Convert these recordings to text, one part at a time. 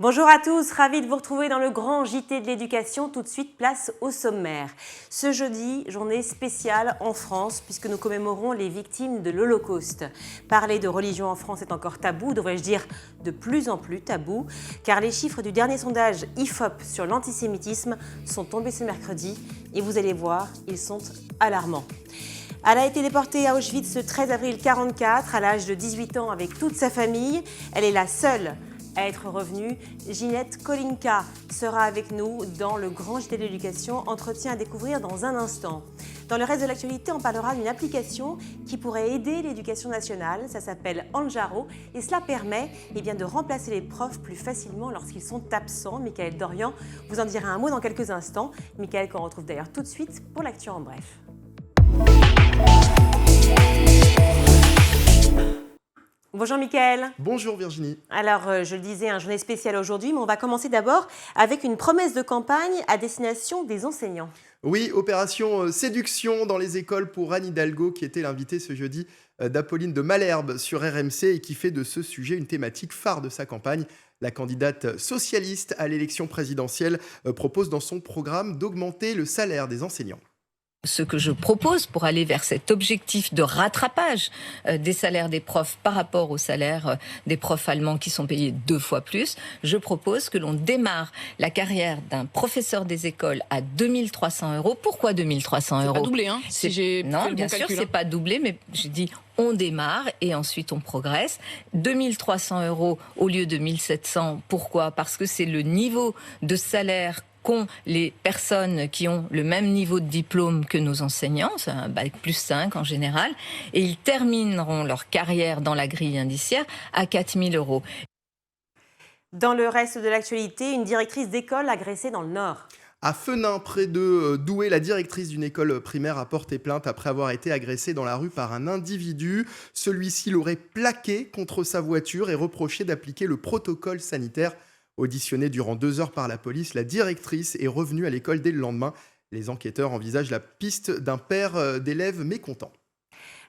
Bonjour à tous, ravi de vous retrouver dans le grand JT de l'éducation. Tout de suite, place au sommaire. Ce jeudi, journée spéciale en France, puisque nous commémorons les victimes de l'Holocauste. Parler de religion en France est encore tabou, devrais-je dire de plus en plus tabou, car les chiffres du dernier sondage IFOP sur l'antisémitisme sont tombés ce mercredi, et vous allez voir, ils sont alarmants. Elle a été déportée à Auschwitz le 13 avril 1944, à l'âge de 18 ans avec toute sa famille. Elle est la seule à être revenue. Ginette Kolinka sera avec nous dans le grand JT de l'éducation. Entretien à découvrir dans un instant. Dans le reste de l'actualité, on parlera d'une application qui pourrait aider l'éducation nationale. Ça s'appelle Anjaro et cela permet de remplacer les profs plus facilement lorsqu'ils sont absents. Michael Dorian vous en dira un mot dans quelques instants. Michael qu'on retrouve d'ailleurs tout de suite pour l'actu en bref. Bonjour Mickaël. Bonjour Virginie. Alors, je le disais, un journée spéciale aujourd'hui, mais on va commencer d'abord avec une promesse de campagne à destination des enseignants. Oui, opération séduction dans les écoles pour Anne Hidalgo, qui était l'invitée ce jeudi d'Apolline de Malherbe sur RMC et qui fait de ce sujet une thématique phare de sa campagne. La candidate socialiste à l'élection présidentielle propose dans son programme d'augmenter le salaire des enseignants. Ce que je propose pour aller vers cet objectif de rattrapage des salaires des profs par rapport aux salaires des profs allemands qui sont payés 2 fois plus, je propose que l'on démarre la carrière d'un professeur des écoles à 2 300 €. Pourquoi 2 300 €? C'est pas doublé, hein, si j'ai fait le bon calcul. Non, bien sûr, c'est pas doublé, mais je dis on démarre et ensuite on progresse. 2 300 € au lieu de 1 700. Pourquoi? Parce que c'est le niveau de salaire qu'ont les personnes qui ont le même niveau de diplôme que nos enseignants, c'est un bac plus 5 en général, et ils termineront leur carrière dans la grille indiciaire à 4 000 €. Dans le reste de l'actualité, une directrice d'école agressée dans le Nord. À Fenin, près de Douai, la directrice d'une école primaire a porté plainte après avoir été agressée dans la rue par un individu. Celui-ci l'aurait plaqué contre sa voiture et reproché d'appliquer le protocole sanitaire. Auditionnée durant 2 heures par la police, la directrice est revenue à l'école dès le lendemain. Les enquêteurs envisagent la piste d'un père d'élèves mécontent.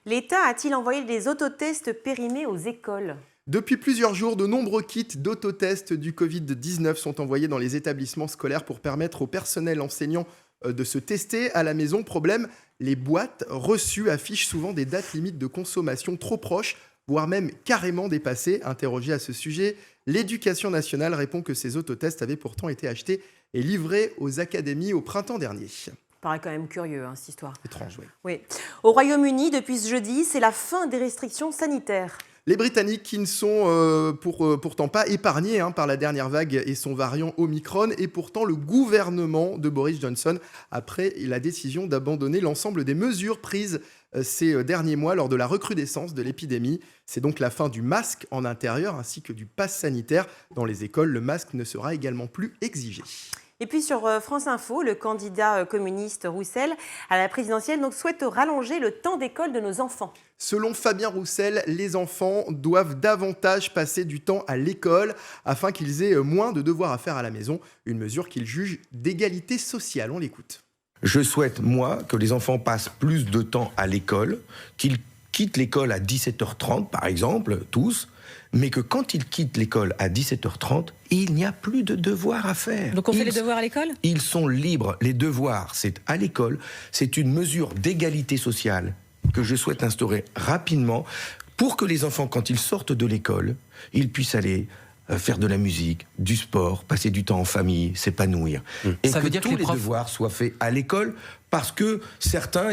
L'État a-t-il envoyé des autotests périmés aux écoles ? Depuis plusieurs jours, de nombreux kits d'autotest du Covid-19 sont envoyés dans les établissements scolaires pour permettre au personnel enseignant de se tester à la maison. Problème, les boîtes reçues affichent souvent des dates limites de consommation trop proches, voire même carrément dépassées. Interrogé à ce sujet, l'Éducation nationale répond que ces autotests avaient pourtant été achetés et livrés aux académies au printemps dernier. Ça paraît quand même curieux, cette histoire. Étrange, oui. Oui. Au Royaume-Uni, depuis ce jeudi, c'est la fin des restrictions sanitaires. Les Britanniques qui ne sont pourtant pas épargnés par la dernière vague et son variant Omicron, et pourtant le gouvernement de Boris Johnson, après la décision d'abandonner l'ensemble des mesures prises ces derniers mois lors de la recrudescence de l'épidémie. C'est donc la fin du masque en intérieur ainsi que du pass sanitaire. Dans les écoles, le masque ne sera également plus exigé. Et puis sur France Info, le candidat communiste Roussel à la présidentielle souhaite rallonger le temps d'école de nos enfants. Selon Fabien Roussel, les enfants doivent davantage passer du temps à l'école afin qu'ils aient moins de devoirs à faire à la maison. Une mesure qu'il juge d'égalité sociale. On l'écoute. Je souhaite, moi, que les enfants passent plus de temps à l'école, qu'ils quittent l'école à 17h30, par exemple, tous, mais que quand ils quittent l'école à 17h30, il n'y a plus de devoirs à faire. Donc on fait les devoirs à l'école ? Ils sont libres. Les devoirs, c'est à l'école. C'est une mesure d'égalité sociale que je souhaite instaurer rapidement pour que les enfants, quand ils sortent de l'école, ils puissent aller faire de la musique, du sport, passer du temps en famille, s'épanouir. Et ça que veut dire tous que les profs... devoirs soient faits à l'école, parce que certains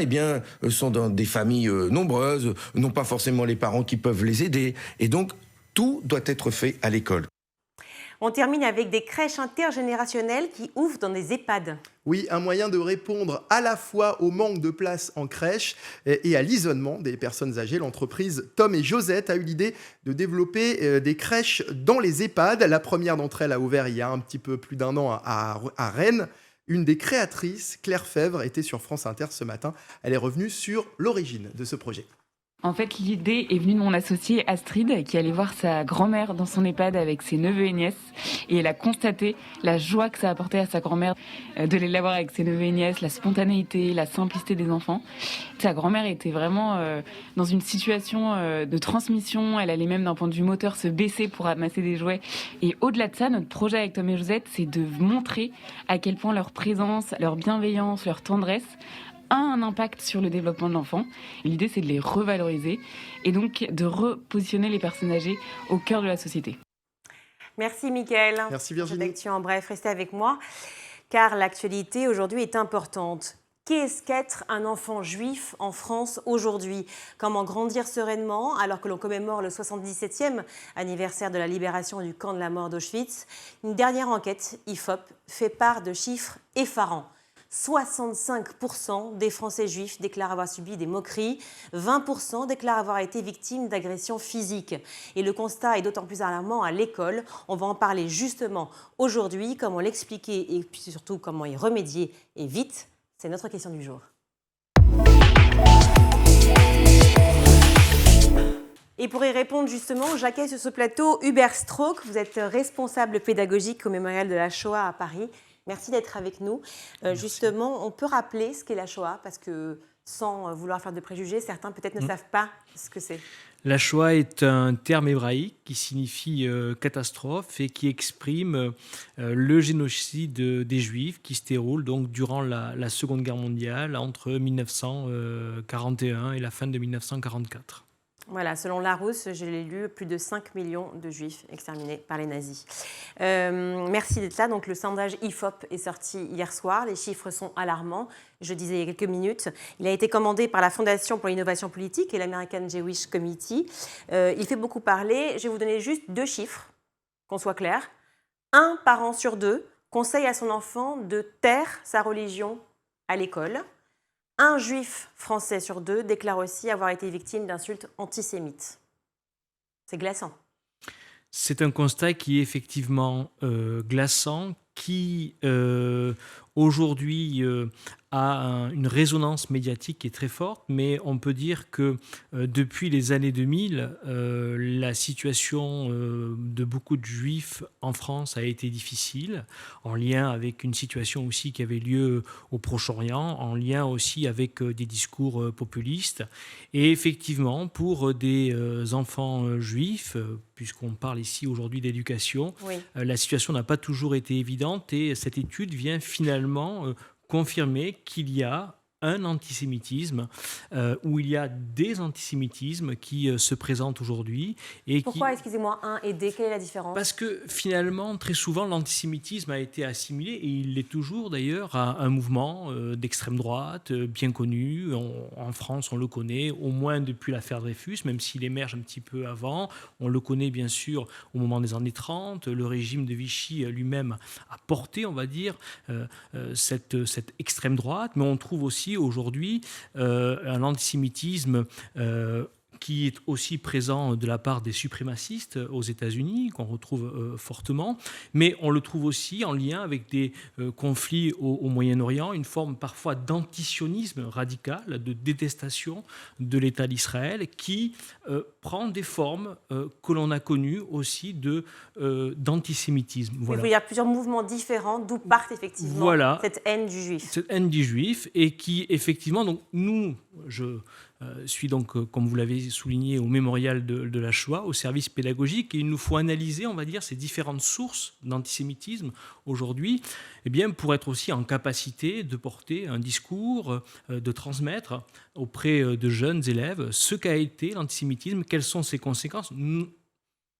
sont dans des familles nombreuses, n'ont pas forcément les parents qui peuvent les aider. Et donc, tout doit être fait à l'école. On termine avec des crèches intergénérationnelles qui ouvrent dans des EHPAD. Oui, un moyen de répondre à la fois au manque de place en crèche et à l'isolement des personnes âgées. L'entreprise Tom et Josette a eu l'idée de développer des crèches dans les EHPAD. La première d'entre elles a ouvert il y a un petit peu plus d'1 an à Rennes. Une des créatrices, Claire Fèvre, était sur France Inter ce matin. Elle est revenue sur l'origine de ce projet. En fait, l'idée est venue de mon associée Astrid, qui allait voir sa grand-mère dans son EHPAD avec ses neveux et nièces. Et elle a constaté la joie que ça apportait à sa grand-mère de les voir avec ses neveux et nièces, la spontanéité, la simplicité des enfants. Sa grand-mère était vraiment dans une situation de transmission. Elle allait même d'un point de vue moteur se baisser pour amasser des jouets. Et au-delà de ça, notre projet avec Tom et Josette, c'est de montrer à quel point leur présence, leur bienveillance, leur tendresse a un impact sur le développement de l'enfant. L'idée, c'est de les revaloriser et donc de repositionner les personnes âgées au cœur de la société. Merci Mickaël. Merci Virginie. Cette actu en bref, restez avec moi, car l'actualité aujourd'hui est importante. Qu'est-ce qu'être un enfant juif en France aujourd'hui? Comment grandir sereinement alors que l'on commémore le 77e anniversaire de la libération du camp de la mort d'Auschwitz? Une dernière enquête, IFOP, fait part de chiffres effarants. 65% des Français juifs déclarent avoir subi des moqueries, 20% déclarent avoir été victimes d'agressions physiques. Et le constat est d'autant plus alarmant à l'école. On va en parler justement aujourd'hui, comment l'expliquer et puis surtout comment y remédier et vite. C'est notre question du jour. Et pour y répondre justement, j'accueille sur ce plateau Hubert Strauch. Vous êtes responsable pédagogique au Mémorial de la Shoah à Paris. Merci d'être avec nous. Justement, on peut rappeler ce qu'est la Shoah, parce que sans vouloir faire de préjugés, certains peut-être ne savent pas ce que c'est. La Shoah est un terme hébraïque qui signifie catastrophe et qui exprime le génocide des Juifs qui se déroule donc durant la Seconde Guerre mondiale entre 1941 et la fin de 1944. Voilà, selon Larousse, je l'ai lu, plus de 5 millions de Juifs exterminés par les nazis. Merci d'être là. Donc, le sondage IFOP est sorti hier soir. Les chiffres sont alarmants. Je disais il y a quelques minutes. Il a été commandé par la Fondation pour l'innovation politique et l'American Jewish Committee. Il fait beaucoup parler. Je vais vous donner juste 2 chiffres, qu'on soit clair. 1 parent sur 2 conseille à son enfant de taire sa religion à l'école. 1 juif français sur 2 déclare aussi avoir été victime d'insultes antisémites. C'est glaçant. C'est un constat qui est effectivement glaçant, qui aujourd'hui a une résonance médiatique qui est très forte, mais on peut dire que depuis les années 2000, la situation de beaucoup de Juifs en France a été difficile, en lien avec une situation aussi qui avait lieu au Proche-Orient, en lien aussi avec des discours populistes. Et effectivement, pour des enfants juifs, puisqu'on parle ici aujourd'hui d'éducation, oui, la situation n'a pas toujours été évidente et cette étude vient finalement confirmer qu'il y a un antisémitisme, où il y a des antisémitismes qui se présentent aujourd'hui. Et pourquoi, excusez-moi, un et des, quelle est la différence? Parce que finalement, très souvent, l'antisémitisme a été assimilé, et il l'est toujours d'ailleurs, à un mouvement d'extrême droite, bien connu. En France, on le connaît, au moins depuis l'affaire Dreyfus, même s'il émerge un petit peu avant. On le connaît bien sûr au moment des années 30. Le régime de Vichy lui-même a porté, on va dire, cette extrême droite, mais on trouve aussi aujourd'hui un antisémitisme qui est aussi présent de la part des suprémacistes aux États-Unis, qu'on retrouve fortement, mais on le trouve aussi en lien avec des conflits au Moyen-Orient, une forme parfois d'antisionisme radical, de détestation de l'État d'Israël, qui prend des formes que l'on a connues aussi d'antisémitisme. Voilà. Il y a plusieurs mouvements différents, d'où part effectivement cette haine du juif. Cette haine du juif, et qui effectivement, donc nous, je suis donc, comme vous l'avez souligné, au Mémorial de la Shoah, au service pédagogique, et il nous faut analyser, on va dire, ces différentes sources d'antisémitisme aujourd'hui, eh bien, pour être aussi en capacité de porter un discours, de transmettre auprès de jeunes élèves ce qu'a été l'antisémitisme, quelles sont ses conséquences.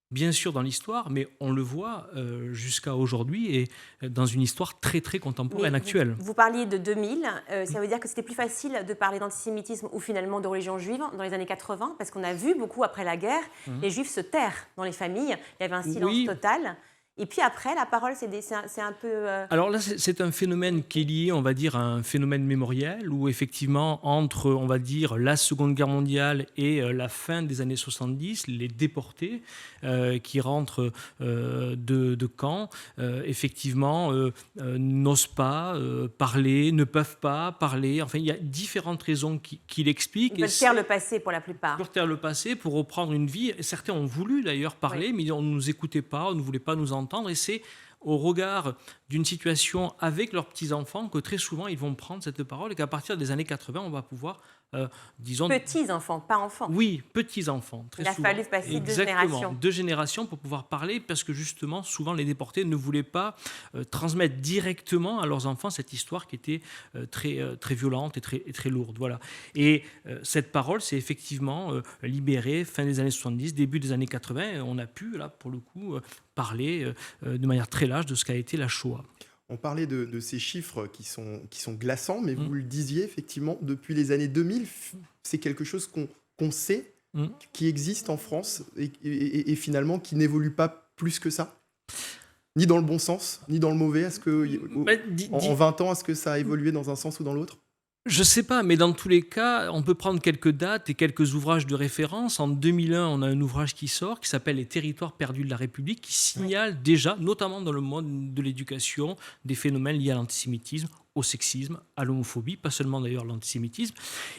Bien sûr dans l'histoire, mais on le voit jusqu'à aujourd'hui et dans une histoire très très contemporaine, actuelle. Vous parliez de 2000, ça veut dire que c'était plus facile de parler d'antisémitisme ou finalement de religion juive dans les années 80, parce qu'on a vu beaucoup après la guerre les juifs se taire dans les familles, il y avait un silence total. Et puis après, la parole, c'est un peu... Alors là, c'est un phénomène qui est lié, on va dire, à un phénomène mémoriel où effectivement, entre, on va dire, la Seconde Guerre mondiale et la fin des années 70, les déportés qui rentrent de camp, effectivement, n'osent pas parler, ne peuvent pas parler. Enfin, il y a différentes raisons qui l'expliquent. Ils veulent taire le passé pour la plupart. Pour taire le passé, pour reprendre une vie. Certains ont voulu d'ailleurs parler, mais on ne nous écoutait pas, on ne voulait pas nous entendre. Et c'est au regard d'une situation avec leurs petits-enfants que très souvent ils vont prendre cette parole et qu'à partir des années 80, on va pouvoir, disons... Petits-enfants, pas enfants. Oui, petits-enfants, très souvent. Il a fallu passer Exactement, deux générations pour pouvoir parler parce que justement, souvent les déportés ne voulaient pas transmettre directement à leurs enfants cette histoire qui était très violente et très lourde. Voilà. Et cette parole s'est effectivement libérée fin des années 70, début des années 80. Et on a pu, là, pour le coup, parler de manière très large de ce qu'a été la Shoah. On parlait de ces chiffres qui sont glaçants, mais vous le disiez, effectivement, depuis les années 2000, c'est quelque chose qu'on sait, qui existe en France et finalement qui n'évolue pas plus que ça, ni dans le bon sens, ni dans le mauvais. Est-ce que, en 20 ans, est-ce que ça a évolué dans un sens ou dans l'autre ? Je ne sais pas, mais dans tous les cas, on peut prendre quelques dates et quelques ouvrages de référence. En 2001, on a un ouvrage qui sort, qui s'appelle « Les territoires perdus de la République », qui signale déjà, notamment dans le monde de l'éducation, des phénomènes liés à l'antisémitisme, au sexisme, à l'homophobie, pas seulement d'ailleurs l'antisémitisme.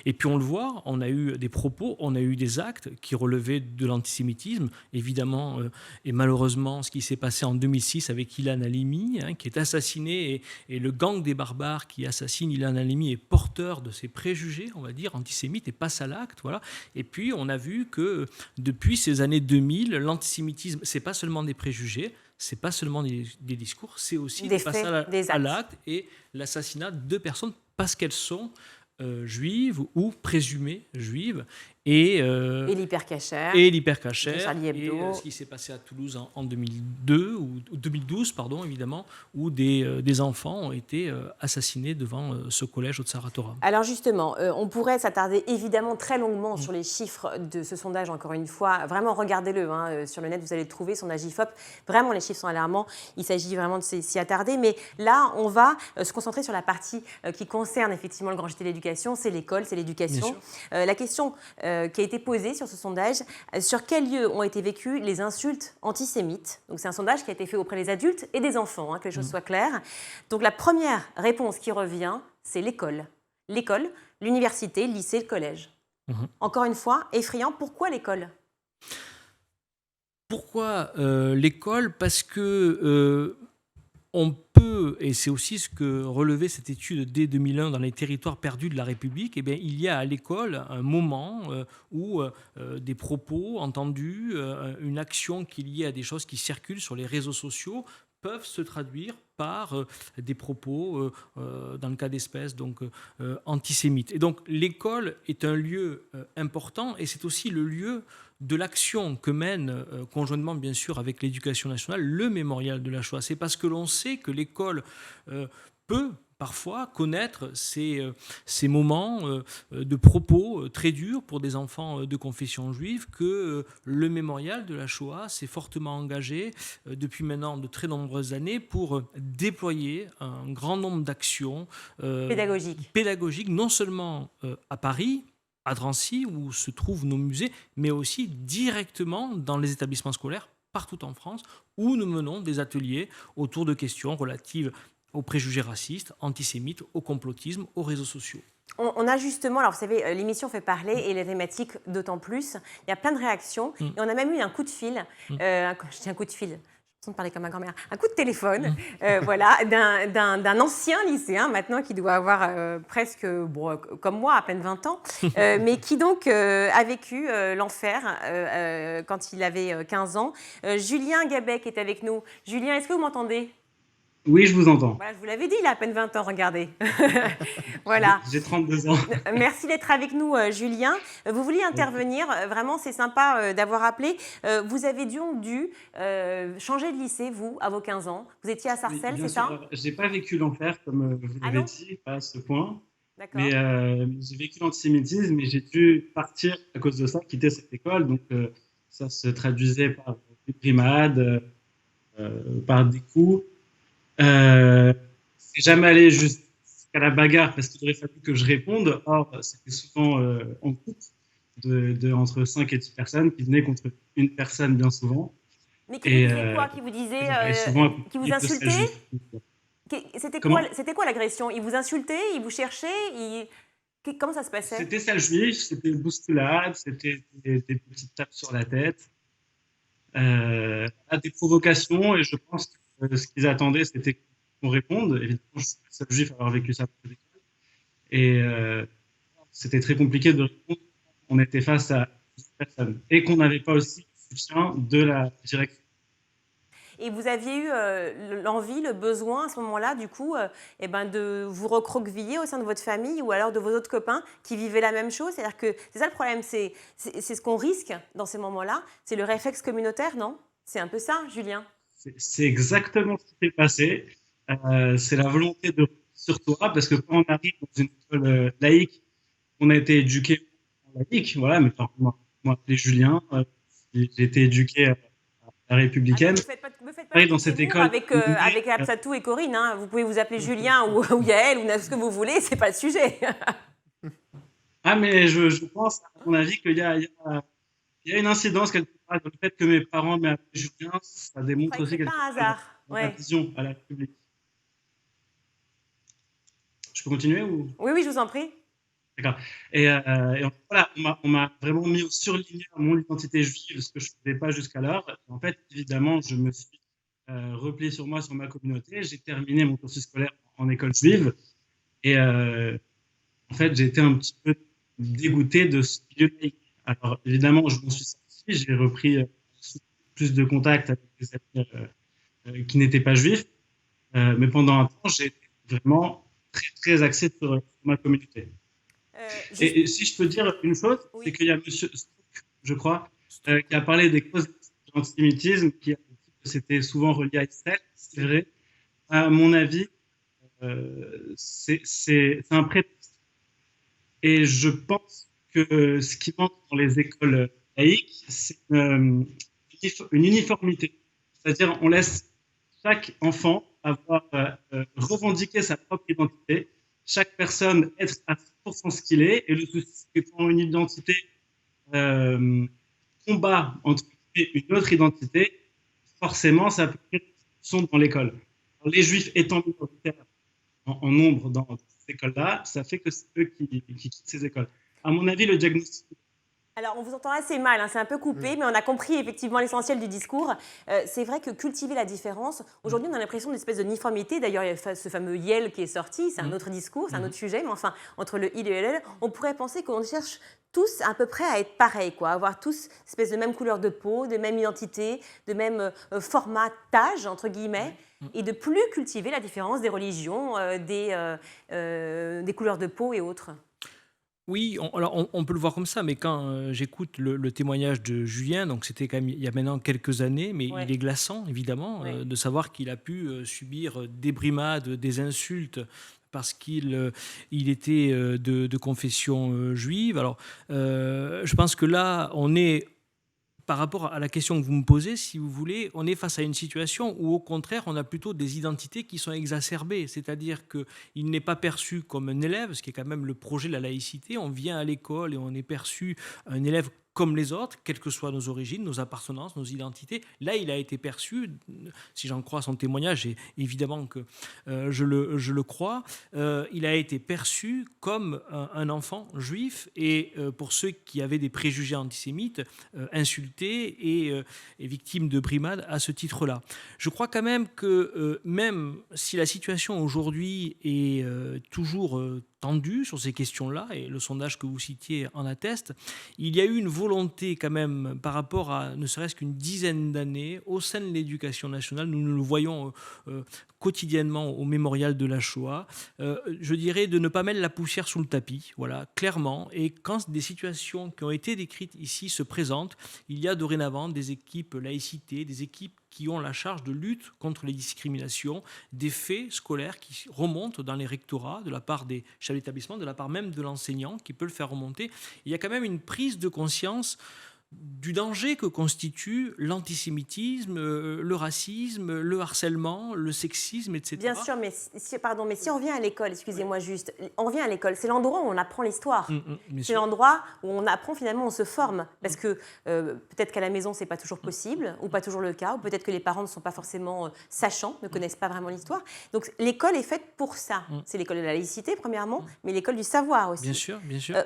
Et puis on le voit, on a eu des propos, on a eu des actes qui relevaient de l'antisémitisme, évidemment, et malheureusement ce qui s'est passé en 2006 avec Ilan Halimi, qui est assassiné, et le gang des barbares qui assassine Ilan Halimi est porteur de ces préjugés, on va dire, antisémites, et passe à l'acte. Voilà. Et puis on a vu que depuis ces années 2000, l'antisémitisme, c'est pas seulement des préjugés, c'est pas seulement des discours, c'est aussi des passer faits, à l'acte et l'assassinat de personnes parce qu'elles sont juives ou présumées juives. Et l'hypercachère. Et l'hypercachère. Charlie Hebdo. Et ce qui s'est passé à Toulouse en 2002, ou 2012, pardon, évidemment, où des enfants ont été assassinés devant ce collège au Tsaratora. Alors justement, on pourrait s'attarder évidemment très longuement sur les chiffres de ce sondage, encore une fois. Vraiment, regardez-le. Sur le net, vous allez le trouver, sondage IFOP. Vraiment, les chiffres sont alarmants. Il s'agit vraiment de s'y attarder. Mais là, on va se concentrer sur la partie qui concerne effectivement le grand JT de l'éducation. C'est l'école, c'est l'éducation. La question qui a été posée sur ce sondage, sur quels lieux ont été vécues les insultes antisémites. Donc c'est un sondage qui a été fait auprès des adultes et des enfants, que les choses soient claires. Donc la première réponse qui revient, c'est l'école. L'école, l'université, le lycée, le collège. Encore une fois, effrayant, pourquoi l'école ? Pourquoi l'école ? Parce que on peut, et c'est aussi ce que relevait cette étude dès 2001 dans les territoires perdus de la République, eh bien, il y a à l'école un moment où des propos entendus, une action qui est liée à des choses qui circulent sur les réseaux sociaux peuvent se traduire par des propos, dans le cas d'espèces, donc antisémites. Et donc l'école est un lieu important et c'est aussi le lieu de l'action que mène conjointement, bien sûr, avec l'éducation nationale, le mémorial de la Shoah. C'est parce que l'on sait que l'école peut parfois connaître ces moments de propos très durs pour des enfants de confession juive que le mémorial de la Shoah s'est fortement engagé depuis maintenant de très nombreuses années pour déployer un grand nombre d'actions pédagogiques, non seulement à Paris, à Drancy, où se trouvent nos musées, mais aussi directement dans les établissements scolaires partout en France, où nous menons des ateliers autour de questions relatives aux préjugés racistes, antisémites, au complotisme, aux réseaux sociaux. On a justement, alors vous savez, l'émission fait parler et les thématiques d'autant plus. Il y a plein de réactions et on a même eu un coup de fil, je dis un coup de fil, de parler comme ma grand-mère, un coup de téléphone d'un ancien lycéen maintenant qui doit avoir presque, comme moi, à peine 20 ans, mais qui donc a vécu l'enfer quand il avait 15 ans. Julien Gabec est avec nous. Julien, est-ce que vous m'entendez ? Oui, je vous entends. Voilà, je vous l'avais dit, il a à peine 20 ans, regardez. Voilà. J'ai 32 ans. Merci d'être avec nous, Julien. Vous vouliez intervenir, vraiment, c'est sympa d'avoir appelé. Vous avez donc dû changer de lycée, vous, à vos 15 ans. Vous étiez à Sarcelles, c'est ça ? Je n'ai pas vécu l'enfer, comme vous l'avez dit, pas à ce point. D'accord. Mais j'ai vécu l'antisémitisme et j'ai dû partir à cause de ça, quitter cette école. Donc, ça se traduisait par des brimades, par des coups. C'est jamais allé jusqu'à la bagarre parce qu'il aurait fallu que je réponde. Or, c'était souvent en couple entre 5 et 10 personnes qui venaient contre une personne bien souvent. Mais qui vous disait quoi? Qui vous disait, qui vous insultait? C'était quoi l'agression? Il vous insultait? Il vous cherchait? Comment ça se passait? C'était sale juif, c'était une bousculade, c'était des petites tapes sur la tête, des provocations, et je pense que ce qu'ils attendaient, c'était qu'on réponde. Évidemment, je suis le seul juif à avoir vécu ça. Et c'était très compliqué de répondre. On était face à une personne et qu'on n'avait pas aussi le soutien de la direction. Et vous aviez eu l'envie, le besoin à ce moment-là, du coup, de vous recroqueviller au sein de votre famille ou alors de vos autres copains qui vivaient la même chose? C'est-à-dire que c'est ça le problème, c'est ce qu'on risque dans ces moments-là, c'est le réflexe communautaire, non? C'est un peu ça, Julien? C'est exactement ce qui s'est passé. C'est la volonté de sur toi, parce que quand on arrive dans une école laïque, on a été éduqué en laïque, voilà, mais moi appelé Julien, j'ai été éduqué la républicaine. Me faites pas dans cette école avec Absatou et Corinne, hein. Vous pouvez vous appeler Julien ou Yael ou ce que vous voulez, c'est pas le sujet. Ah, mais je pense, à mon avis, qu'il y a une incidence quelque part dans le fait que mes parents m'aient appelé Julien. Ça démontre aussi quelque chose la vision à la République. Je peux continuer ou... Oui, je vous en prie. D'accord. Et voilà, on m'a vraiment mis au surligneur mon identité juive, ce que je ne faisais pas jusqu'alors. En fait, évidemment, je me suis replié sur moi, sur ma communauté. J'ai terminé mon cursus scolaire en école juive. Et en fait, j'ai été un petit peu dégoûté de ce milieu laïque. Alors, évidemment, je m'en suis sorti. J'ai repris plus de contacts avec des amis qui n'étaient pas juifs. Mais pendant un temps, j'ai été vraiment très, très axé sur ma communauté. Et si je peux dire une chose, oui. C'est qu'il y a monsieur Stock, je crois, qui a parlé des causes de l'antisémitisme, qui a dit que c'était souvent relié à Israël. C'est vrai. À mon avis, c'est un prétexte. Et je pense que ce qui manque dans les écoles laïques, c'est une uniformité. C'est-à-dire, on laisse chaque enfant revendiquer sa propre identité, chaque personne être à 100% ce qu'il est, et le souci, c'est que quand une identité combat entre une autre identité, forcément, ça peut créer des discussions dans l'école. Les Juifs étant minoritaires en nombre dans ces écoles-là, ça fait que c'est eux qui quittent ces écoles. À mon avis, le diagnostic... Alors, on vous entend assez mal, hein, c'est un peu coupé, mais on a compris effectivement l'essentiel du discours. C'est vrai que cultiver la différence, aujourd'hui on a l'impression d'une espèce de uniformité. D'ailleurs, il y a ce fameux YEL qui est sorti, c'est un autre discours, c'est un autre sujet, mais enfin, entre le IL et le LL, on pourrait penser qu'on cherche tous à peu près à être pareils, quoi, avoir tous une espèce de même couleur de peau, de même identité, de même formatage, entre guillemets, et de plus cultiver la différence des religions, des couleurs de peau et autres. Oui, on peut le voir comme ça, mais quand j'écoute le témoignage de Julien, donc c'était quand même il y a maintenant quelques années, mais il est glaçant, évidemment, de savoir qu'il a pu subir des brimades, des insultes, parce qu'il était de confession juive. Alors, je pense que là, on est... Par rapport à la question que vous me posez, si vous voulez, on est face à une situation où, au contraire, on a plutôt des identités qui sont exacerbées. C'est-à-dire qu'il n'est pas perçu comme un élève, ce qui est quand même le projet de la laïcité. On vient à l'école et on est perçu un élève comme les autres, quelles que soient nos origines, nos appartenances, nos identités. Là, il a été perçu, si j'en crois son témoignage, et évidemment que je le crois, il a été perçu comme un enfant juif, et pour ceux qui avaient des préjugés antisémites, insulté et victime de brimades à ce titre-là. Je crois quand même que même si la situation aujourd'hui est toujours tendue sur ces questions-là, et le sondage que vous citiez en atteste, il y a eu une volonté quand même par rapport à ne serait-ce qu'une dizaine d'années au sein de l'éducation nationale, nous le voyons quotidiennement au mémorial de la Shoah, je dirais de ne pas mettre la poussière sous le tapis, voilà, clairement, et quand des situations qui ont été décrites ici se présentent, il y a dorénavant des équipes laïcité, des équipes qui ont la charge de lutte contre les discriminations, des faits scolaires qui remontent dans les rectorats de la part des chefs d'établissement, de la part même de l'enseignant qui peut le faire remonter. Il y a quand même une prise de conscience du danger que constitue l'antisémitisme, le racisme, le harcèlement, le sexisme, etc. Bien sûr, mais si on vient à l'école, excusez-moi juste, on vient à l'école, c'est l'endroit où on apprend l'histoire. C'est l'endroit où on apprend, finalement, on se forme. Parce que peut-être qu'à la maison, c'est pas toujours possible, ou pas toujours le cas, ou peut-être que les parents ne sont pas forcément sachants, ne connaissent pas vraiment l'histoire. Donc l'école est faite pour ça. C'est l'école de la laïcité, premièrement, mais l'école du savoir aussi. Bien sûr, bien sûr.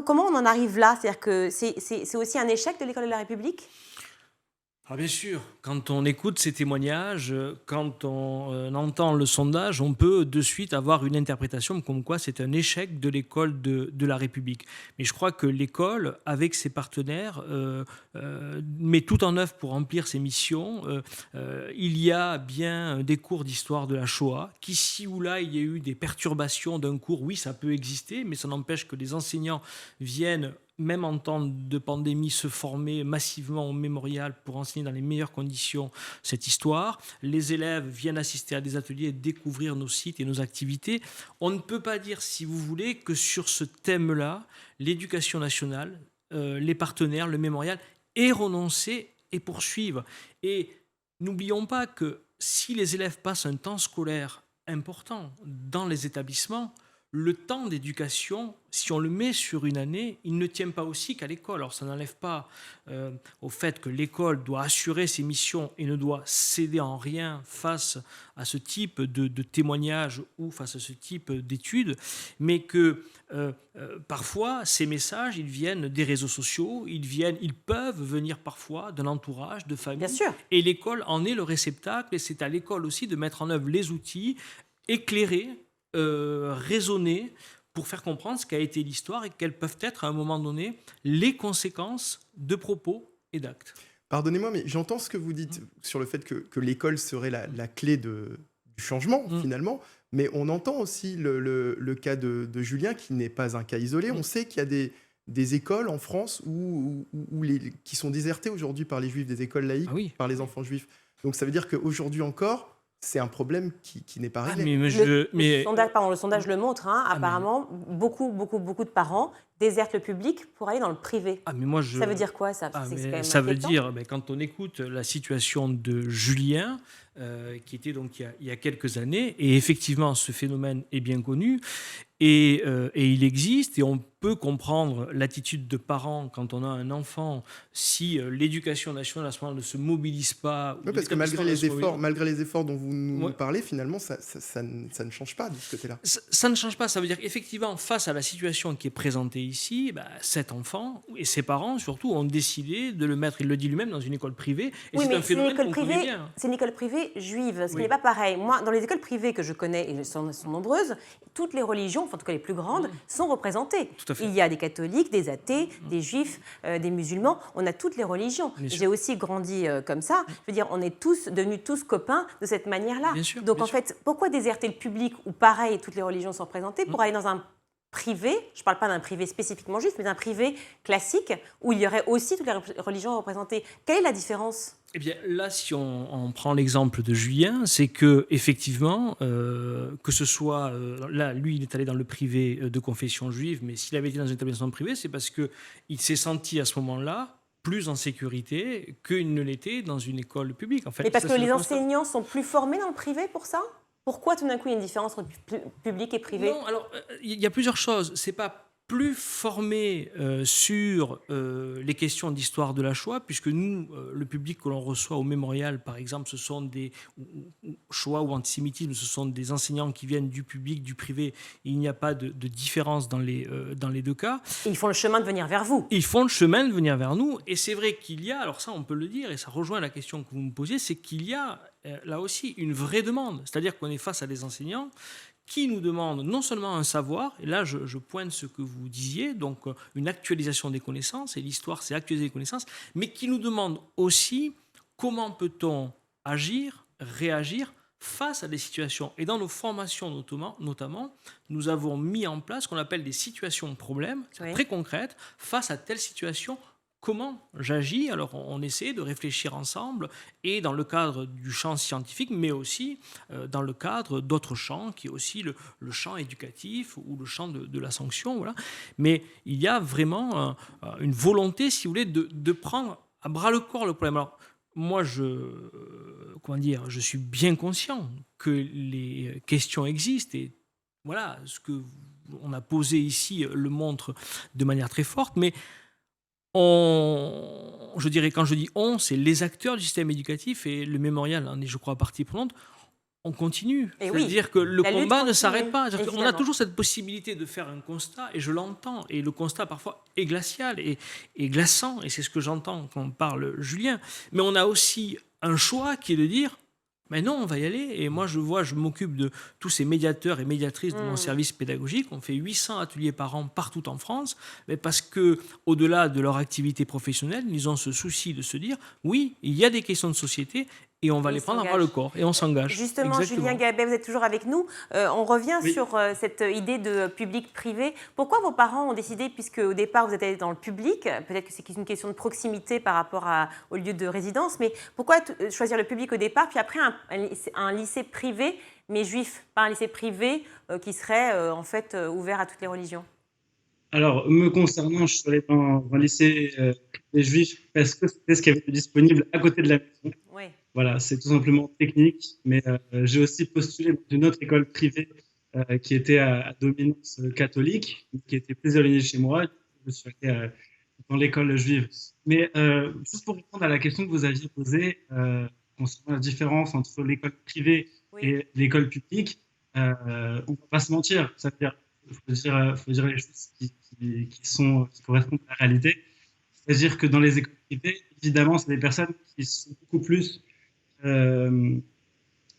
Comment on en arrive là? C'est-à-dire que c'est aussi un échec de l'école de la République? Ah bien sûr, quand on écoute ces témoignages, quand on entend le sondage, on peut de suite avoir une interprétation comme quoi c'est un échec de l'école de la République. Mais je crois que l'école, avec ses partenaires, met tout en œuvre pour remplir ses missions. Il y a bien des cours d'histoire de la Shoah, qu'ici ou là, il y a eu des perturbations d'un cours. Oui, ça peut exister, mais ça n'empêche que les enseignants viennent, même en temps de pandémie, se former massivement au mémorial pour enseigner dans les meilleures conditions cette histoire. Les élèves viennent assister à des ateliers et découvrir nos sites et nos activités. On ne peut pas dire, si vous voulez, que sur ce thème-là, l'éducation nationale, les partenaires, le mémorial, aient renoncé et poursuivent. Et n'oublions pas que si les élèves passent un temps scolaire important dans les établissements, le temps d'éducation, si on le met sur une année, il ne tient pas aussi qu'à l'école. Alors ça n'enlève pas au fait que l'école doit assurer ses missions et ne doit céder en rien face à ce type de témoignages ou face à ce type d'études, mais que parfois ces messages, ils viennent des réseaux sociaux, ils peuvent venir parfois d'un entourage, de famille. Bien sûr. Et l'école en est le réceptacle, et c'est à l'école aussi de mettre en œuvre les outils éclairés, raisonner pour faire comprendre ce qu'a été l'histoire et quelles peuvent être à un moment donné les conséquences de propos et d'actes. Pardonnez-moi, mais j'entends ce que vous dites sur le fait que l'école serait la clé du changement, finalement, mais on entend aussi le cas de Julien, qui n'est pas un cas isolé. On sait qu'il y a des écoles en France qui sont désertées aujourd'hui par les juifs, des écoles laïques, par les enfants juifs. Donc ça veut dire qu'aujourd'hui encore, c'est un problème qui n'est pas réglé. Le sondage le montre. Apparemment, beaucoup de parents désertent le public pour aller dans le privé. Ça veut dire quoi, ça? Ça veut dire, quand on écoute la situation de Julien, qui était donc il y a quelques années, et effectivement, ce phénomène est bien connu, et il existe, et on peut comprendre l'attitude de parents quand on a un enfant, si l'éducation nationale à ce moment-là ne se mobilise pas. Oui, parce que malgré les efforts dont vous nous parlez, finalement, ça ne change pas de ce côté-là. Ça ne change pas. Ça veut dire qu'effectivement, face à la situation qui est présentée ici, cet enfant et ses parents, surtout, ont décidé de le mettre, il le dit lui-même, dans une école privée. Et oui, c'est un phénomène qu'on connaît bien. C'est une école privée juive, ce qui n'est pas pareil. Moi, dans les écoles privées que je connais, et elles sont nombreuses, toutes les religions, en tout cas les plus grandes, sont représentées. Il y a des catholiques, des athées, des juifs, des musulmans. On a toutes les religions. J'ai aussi grandi comme ça. Je veux dire, on est devenus tous copains de cette manière-là. Donc en fait, pourquoi déserter le public où pareil, toutes les religions sont représentées pour aller dans un privé, je ne parle pas d'un privé spécifiquement juif, mais d'un privé classique où il y aurait aussi toutes les religions représentées. Quelle est la différence ? Eh bien, là, si on prend l'exemple de Julien, c'est que effectivement, que ce soit là, lui, il est allé dans le privé de confession juive, mais s'il avait été dans un établissement privé, c'est parce que il s'est senti à ce moment-là plus en sécurité qu'il ne l'était dans une école publique. En fait, mais parce que les enseignants sont plus formés dans le privé pour ça ? Pourquoi tout d'un coup il y a une différence entre public et privé ? Non, alors il y a plusieurs choses. C'est pas plus formé sur les questions d'histoire de la Shoah, puisque nous, le public que l'on reçoit au mémorial, par exemple, ce sont des Shoah ou antisémitisme, ce sont des enseignants qui viennent du public, du privé. Il n'y a pas de différence dans les deux cas. Et ils font le chemin de venir vers vous. Ils font le chemin de venir vers nous. Et c'est vrai qu'il y a, alors ça on peut le dire, et ça rejoint la question que vous me posiez, c'est qu'il y a là aussi une vraie demande. C'est-à-dire qu'on est face à des enseignants qui nous demandent non seulement un savoir, et là je pointe ce que vous disiez, donc une actualisation des connaissances, et l'histoire c'est actualiser les connaissances, mais qui nous demandent aussi comment peut-on agir, réagir face à des situations. Et dans nos formations notamment, nous avons mis en place ce qu'on appelle des situations problèmes, très concrètes, face à telle situation, comment j'agis? Alors, on essaie de réfléchir ensemble, et dans le cadre du champ scientifique, mais aussi dans le cadre d'autres champs, qui est aussi le champ éducatif ou le champ de la sanction. Voilà. Mais il y a vraiment une volonté, si vous voulez, de prendre à bras-le-corps le problème. Alors, moi, je suis bien conscient que les questions existent, et voilà, ce que on a posé ici le montre de manière très forte, mais je dirais, quand je dis on, c'est les acteurs du système éducatif, et le mémorial en est, je crois, partie prenante. On continue. Et C'est-à-dire que le la lutte combat ne continue, s'arrête pas. On a évidemment. toujours cette possibilité de faire un constat, et je l'entends. Et le constat, parfois, est glacial et glaçant. Et c'est ce que j'entends quand on parle Julien. Mais on a aussi un choix qui est de dire, mais non, on va y aller. Et moi, je m'occupe de tous ces médiateurs et médiatrices de mon service pédagogique. On fait 800 ateliers par an partout en France, mais parce que, au-delà de leur activité professionnelle, ils ont ce souci de se dire, oui, il y a des questions de société, et on va les prendre à bras le corps, et on s'engage. Justement, Exactement. Julien Gabet, vous êtes toujours avec nous. On revient sur cette idée de public-privé. Pourquoi vos parents ont décidé, puisque au départ vous êtes allé dans le public, peut-être que c'est une question de proximité par rapport au lieu de résidence, mais pourquoi choisir le public au départ, puis après un lycée privé, mais juif, pas un lycée privé qui serait en fait ouvert à toutes les religions? Alors, me concernant, je suis allé dans un lycée des juifs parce que c'était ce qui avait été disponible à côté de la maison. Oui. Voilà, c'est tout simplement technique, mais j'ai aussi postulé dans une autre école privée qui était à dominance catholique, qui était plus éloignée de chez moi. Je suis allé dans l'école juive. Mais juste pour répondre à la question que vous aviez posée concernant la différence entre l'école privée et l'école publique, on ne va pas se mentir. C'est-à-dire, faut dire les choses qui correspondent à la réalité. C'est-à-dire que dans les écoles privées, évidemment, c'est des personnes qui sont beaucoup plus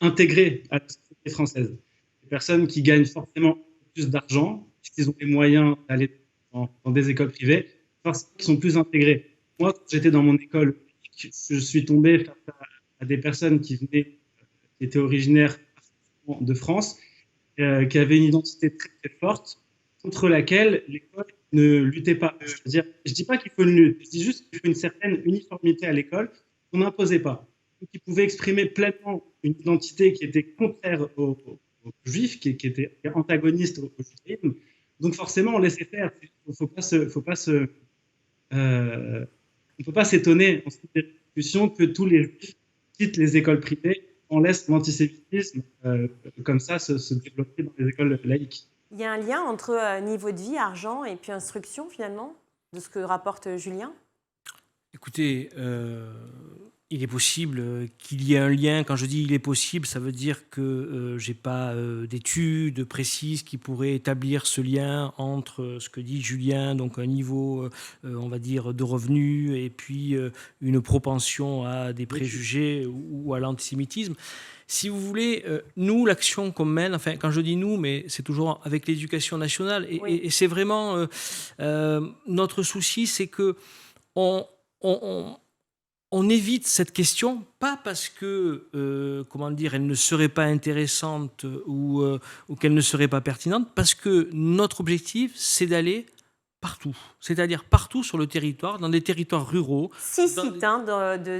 intégrées à la société française. Des personnes qui gagnent forcément plus d'argent, puisqu'ils ont les moyens d'aller dans des écoles privées, parce qu'ils sont plus intégrés. Moi, quand j'étais dans mon école, je suis tombé face à des personnes qui étaient originaires de France, qui avaient une identité très, très forte, contre laquelle l'école ne luttait pas. Je ne dis pas qu'il faut une lutte, je dis juste qu'il faut une certaine uniformité à l'école qu'on n'imposait pas. Qui pouvaient exprimer pleinement une identité qui était contraire aux juifs, qui était antagoniste au judaïsme. Donc forcément, on laissait faire. On ne peut pas s'étonner en cette discussion que tous les juifs quittent les écoles privées, on laisse l'antisémitisme comme ça se développer dans les écoles laïques. Il y a un lien entre niveau de vie, argent et puis instruction finalement, de ce que rapporte Julien? Écoutez, il est possible qu'il y ait un lien. Quand je dis il est possible, ça veut dire que je n'ai pas d'études précises qui pourraient établir ce lien entre ce que dit Julien, donc un niveau, on va dire, de revenus, et puis une propension à des préjugés ou à l'antisémitisme. Si vous voulez, nous, l'action qu'on mène, enfin, quand je dis nous, mais c'est toujours avec l'éducation nationale, et c'est vraiment notre souci, c'est que on évite cette question, pas parce que, elle ne serait pas intéressante ou qu'elle ne serait pas pertinente, parce que notre objectif, c'est d'aller partout, c'est-à-dire partout sur le territoire, dans des territoires ruraux. 6 sites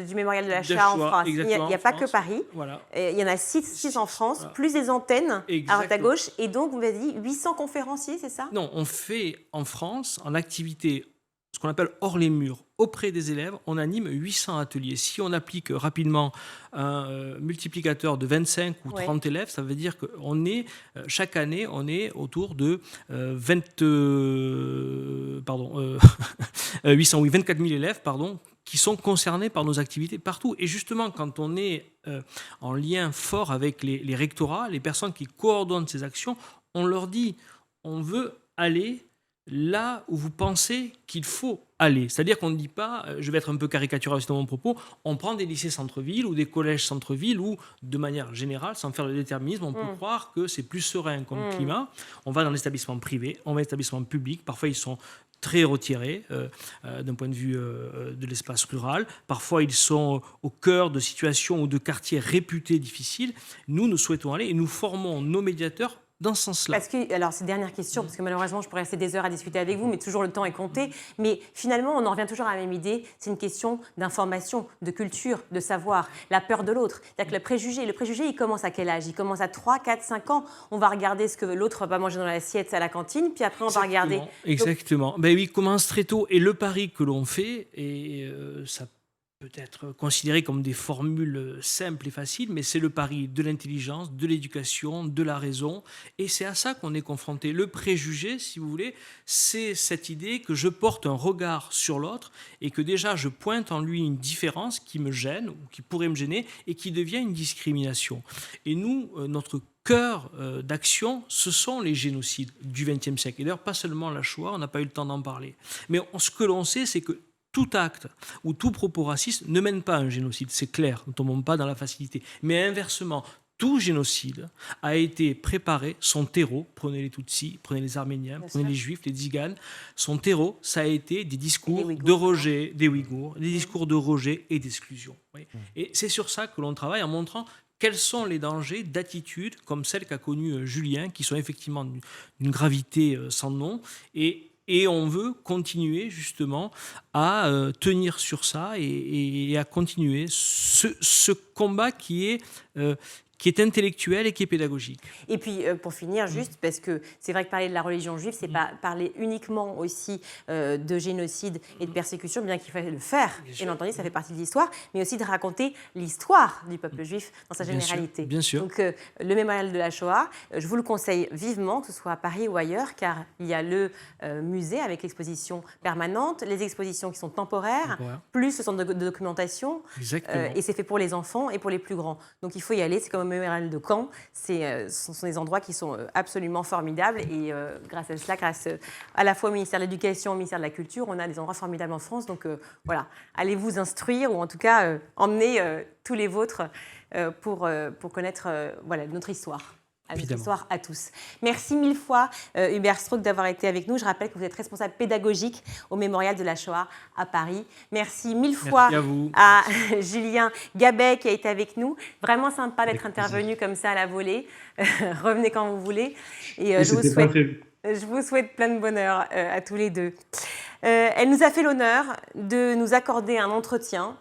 du Mémorial de la Shoah en France. Il n'y a pas que Paris. Voilà. Il y en a 6 en France, voilà. Plus des antennes à droite à gauche. Et donc, vous m'avez dit 800 conférenciers, c'est ça? Non, on fait en France, en activité, ce qu'on appelle hors les murs, auprès des élèves, on anime 800 ateliers. Si on applique rapidement un multiplicateur de 25 ou 30 élèves, ça veut dire qu'on est, chaque année, on est autour de 24 000 élèves, qui sont concernés par nos activités partout. Et justement, quand on est en lien fort avec les rectorats, les personnes qui coordonnent ces actions, on leur dit, on veut aller là où vous pensez qu'il faut aller. C'est-à-dire qu'on ne dit pas, je vais être un peu caricatural aussi dans mon propos, on prend des lycées centre-ville ou des collèges centre-ville où, de manière générale, sans faire de déterminisme, on peut croire que c'est plus serein comme climat. On va dans l'établissement privé, on va dans l'établissement public. Parfois, ils sont très retirés d'un point de vue de l'espace rural. Parfois, ils sont au cœur de situations ou de quartiers réputés difficiles. Nous souhaitons aller et nous formons nos médiateurs dans ce sens-là. Parce que, alors, c'est dernière question, parce que malheureusement, je pourrais rester des heures à discuter avec vous, mais toujours le temps est compté. Mais finalement, on en revient toujours à la même idée. C'est une question d'information, de culture, de savoir, la peur de l'autre. C'est-à-dire que le préjugé, il commence à quel âge? Il commence à 3, 4, 5 ans. On va regarder ce que l'autre va manger dans l'assiette à la cantine, puis après, on va regarder. Exactement. Ben oui, il commence très tôt. Et le pari que l'on fait, et ça peut être considéré comme des formules simples et faciles, mais c'est le pari de l'intelligence, de l'éducation, de la raison, et c'est à ça qu'on est confronté. Le préjugé, si vous voulez, c'est cette idée que je porte un regard sur l'autre et que déjà je pointe en lui une différence qui me gêne ou qui pourrait me gêner et qui devient une discrimination. Et nous, notre cœur d'action, ce sont les génocides du XXe siècle. Et d'ailleurs, pas seulement la Shoah, on n'a pas eu le temps d'en parler. Mais ce que l'on sait, c'est que tout acte ou tout propos raciste ne mène pas à un génocide, c'est clair, ne tombons pas dans la facilité. Mais inversement, tout génocide a été préparé, son terreau, prenez les Tutsis, prenez les Arméniens, prenez les Juifs, les Tziganes, son terreau, ça a été des discours de rejet des Ouïghours, des discours de rejet et d'exclusion. Oui. Et c'est sur ça que l'on travaille en montrant quels sont les dangers d'attitudes comme celle qu'a connue Julien, qui sont effectivement d'une gravité sans nom, et on veut continuer justement à tenir sur ça et à continuer ce combat qui est intellectuel et qui est pédagogique. Et puis, pour finir, juste, parce que c'est vrai que parler de la religion juive, c'est pas parler uniquement aussi de génocide et de persécution, bien qu'il faille le faire, et entendu, ça fait partie de l'histoire, mais aussi de raconter l'histoire du peuple juif dans sa généralité. Bien sûr. Donc, le mémorial de la Shoah, je vous le conseille vivement, que ce soit à Paris ou ailleurs, car il y a le musée avec l'exposition permanente, les expositions qui sont temporaires, plus le centre de documentation, et c'est fait pour les enfants et pour les plus grands. Donc, il faut y aller, c'est comme mémorial de Caen, ce sont des endroits qui sont absolument formidables et grâce à cela, grâce à la fois au ministère de l'Éducation, au ministère de la Culture, on a des endroits formidables en France. Donc voilà, allez vous instruire ou en tout cas emmener tous les vôtres pour connaître voilà, notre histoire. Notre histoire à tous. Merci mille fois Hubert Strauch d'avoir été avec nous. Je rappelle que vous êtes responsable pédagogique au Mémorial de la Shoah à Paris. Merci mille fois à Julien Gabet qui a été avec nous. Vraiment sympa d'être intervenu comme ça à la volée. Revenez quand vous voulez. Et je vous souhaite plein de bonheur à tous les deux. Elle nous a fait l'honneur de nous accorder un entretien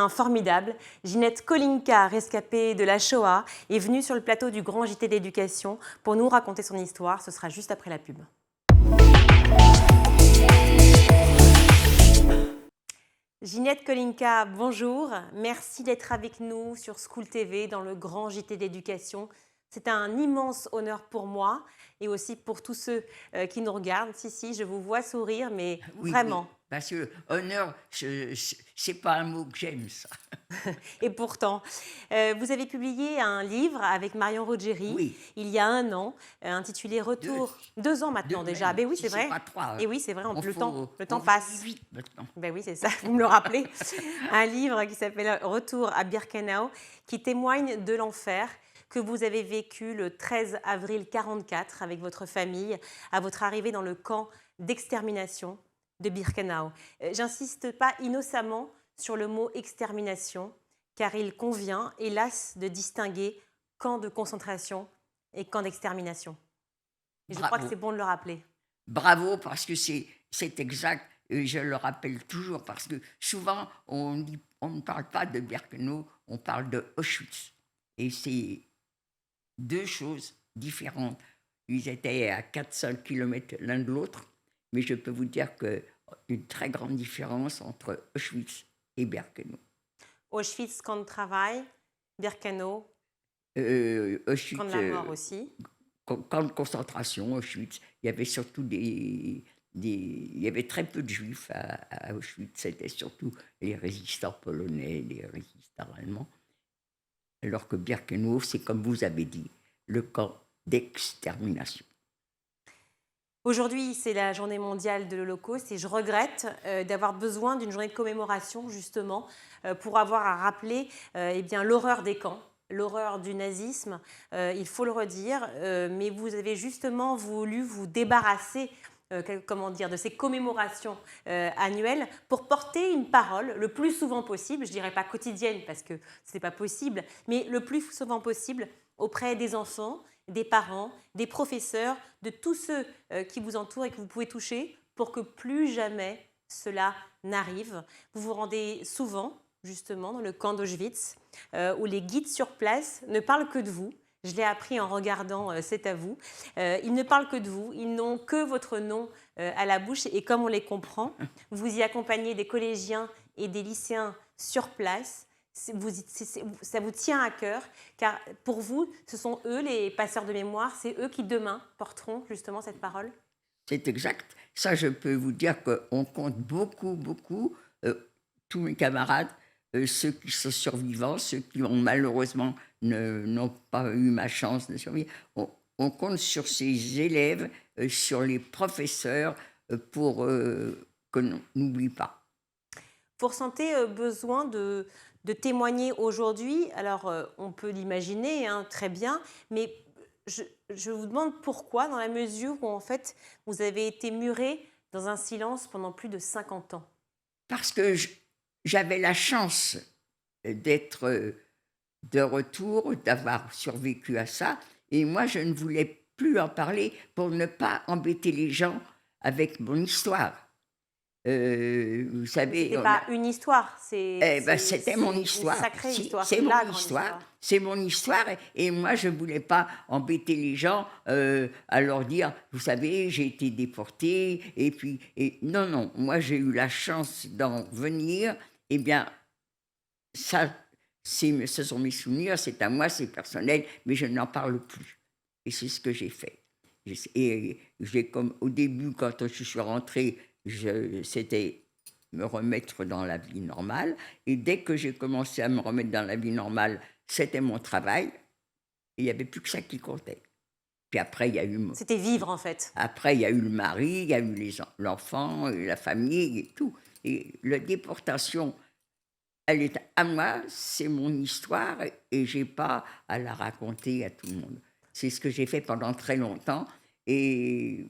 formidable. Ginette Kolinka, rescapée de la Shoah, est venue sur le plateau du Grand JT d'éducation pour nous raconter son histoire. Ce sera juste après la pub. Ginette Kolinka, bonjour. Merci d'être avec nous sur School TV dans le Grand JT d'éducation. C'est un immense honneur pour moi et aussi pour tous ceux qui nous regardent. Si, je vous vois sourire, mais vraiment. Oui. Parce que honneur, c'est pas un mot que j'aime, ça. Et pourtant, vous avez publié un livre avec Marion Rogeri il y a 1 an, intitulé Retour. 2 ans maintenant déjà. Ben oui, c'est vrai. Pas 3. Et oui, c'est vrai. Le temps passe. Vite maintenant. Ben oui, c'est ça. Vous me le rappelez. Un livre qui s'appelle Retour à Birkenau, qui témoigne de l'enfer que vous avez vécu le 13 avril 1944 avec votre famille à votre arrivée dans le camp d'extermination de Birkenau. J'insiste pas innocemment sur le mot extermination, car il convient, hélas, de distinguer camp de concentration et camp d'extermination. Et je crois que c'est bon de le rappeler. Bravo, parce que c'est exact. Je le rappelle toujours, parce que souvent, on ne parle pas de Birkenau, on parle de Auschwitz. Et c'est 2 choses différentes. Ils étaient à 400 km l'un de l'autre. Mais je peux vous dire qu'une très grande différence entre Auschwitz et Birkenau. Auschwitz, camp de travail, Birkenau, Auschwitz, camp de la mort aussi. Camp de concentration, Auschwitz. Il y avait surtout il y avait très peu de juifs à Auschwitz. C'était surtout les résistants polonais, les résistants allemands. Alors que Birkenau, c'est comme vous avez dit, le camp d'extermination. Aujourd'hui, c'est la journée mondiale de l'Holocauste et je regrette d'avoir besoin d'une journée de commémoration justement pour avoir à rappeler l'horreur des camps, l'horreur du nazisme, il faut le redire, mais vous avez justement voulu vous débarrasser de ces commémorations annuelles pour porter une parole le plus souvent possible, je ne dirais pas quotidienne parce que ce n'est pas possible, mais le plus souvent possible auprès des enfants, des parents, des professeurs, de tous ceux qui vous entourent et que vous pouvez toucher pour que plus jamais cela n'arrive. Vous vous rendez souvent, justement, dans le camp d'Auschwitz, où les guides sur place ne parlent que de vous. Je l'ai appris en regardant C'est à vous. Ils ne parlent que de vous, ils n'ont que votre nom à la bouche. Et comme on les comprend, vous y accompagnez des collégiens et des lycéens sur place. Ça vous tient à cœur, car pour vous, ce sont eux les passeurs de mémoire, c'est eux qui demain porteront justement cette parole. C'est exact. Ça, je peux vous dire qu'on compte beaucoup, tous mes camarades, ceux qui sont survivants, ceux qui ont malheureusement n'ont pas eu ma chance de survivre. On compte sur ces élèves, sur les professeurs, pour qu'on n'oublie pas. Vous ressentez besoin de témoigner aujourd'hui. Alors, on peut l'imaginer, très bien, mais je vous demande pourquoi, dans la mesure où, en fait, vous avez été muré dans un silence pendant plus de 50 ans. Parce que j'avais la chance d'être de retour, d'avoir survécu à ça, et moi, je ne voulais plus en parler pour ne pas embêter les gens avec mon histoire. Vous savez, c'était pas une histoire, c'était mon histoire. Une sacrée histoire. C'est mon histoire. C'est mon histoire, et moi je voulais pas embêter les gens à leur dire, vous savez, j'ai été déportée, non, moi j'ai eu la chance d'en venir. Eh bien, ça, ce sont mes souvenirs, c'est à moi, c'est personnel, mais je n'en parle plus. Et c'est ce que j'ai fait. Et comme au début, quand je suis rentrée, c'était me remettre dans la vie normale. Et dès que j'ai commencé à me remettre dans la vie normale, c'était mon travail. Et il n'y avait plus que ça qui comptait. Puis après, il y a eu... C'était vivre, en fait. Après, il y a eu le mari, il y a eu l'enfant, la famille et tout. Et la déportation, elle est à moi, c'est mon histoire, et je n'ai pas à la raconter à tout le monde. C'est ce que j'ai fait pendant très longtemps. Et